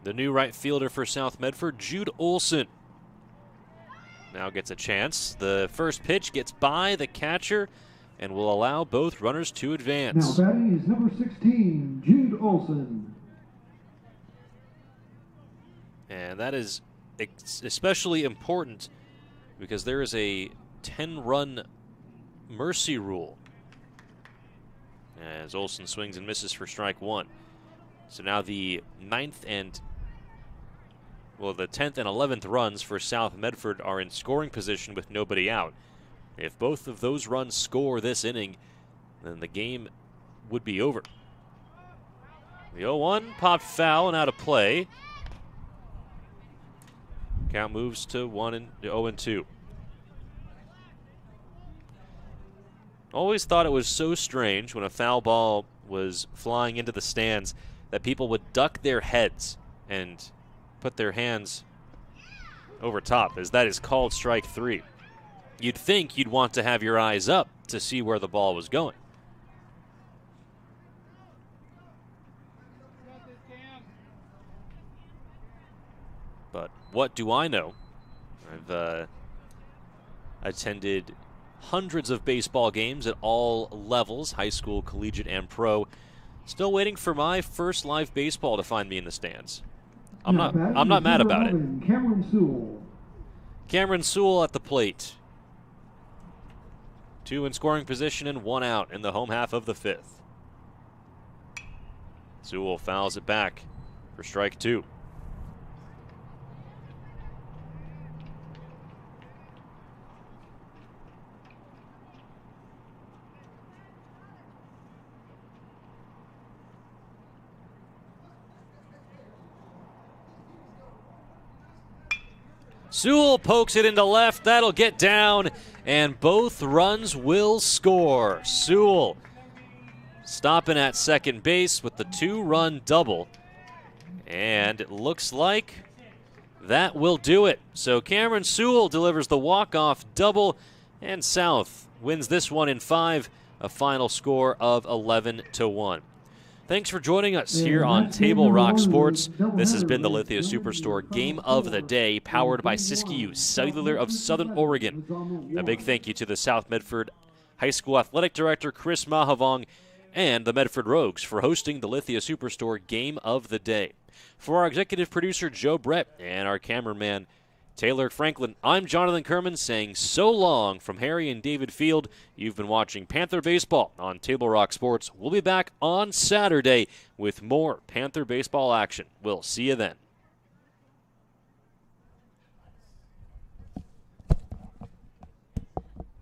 The new right fielder for South Medford, Jude Olson, now gets a chance. The first pitch gets by the catcher and will allow both runners to advance. Now batting is number 16, Jude Olson. And that is especially important because there is a 10-run mercy rule as Olson swings and misses for strike 1. So now the 10th and 11th runs for South Medford are in scoring position with nobody out. If both of those runs score this inning, then the game would be over. The 0-1 popped foul and out of play. Count moves to 0-2. Always thought it was so strange when a foul ball was flying into the stands that people would duck their heads and put their hands over top, as that is called strike 3. You'd think you'd want to have your eyes up to see where the ball was going. But what do I know? I've attended hundreds of baseball games at all levels, high school, collegiate, and pro. Still waiting for my first live baseball to find me in the stands. I'm not mad about it. Cameron Sewell at the plate. 2 in scoring position and 1 out in the home half of the 5th. Sewell fouls it back for strike 2. Sewell pokes it into left. That'll get down, and both runs will score. Sewell stopping at second base with the 2-run double. And it looks like that will do it. So Cameron Sewell delivers the walk-off double, and South wins this one in 5, a final score of 11-1. Thanks for joining us here on Table Rock Sports. This has been the Lithia Superstore Game of the Day, powered by Siskiyou Cellular of Southern Oregon. A big thank you to the South Medford High School Athletic Director Chris Mahavong and the Medford Rogues for hosting the Lithia Superstore Game of the Day. For our executive producer Joe Brett and our cameraman Taylor Franklin, I'm Jonathan Kerman saying so long from Harry and David Field. You've been watching Panther Baseball on Table Rock Sports. We'll be back on Saturday with more Panther Baseball action. We'll see you then.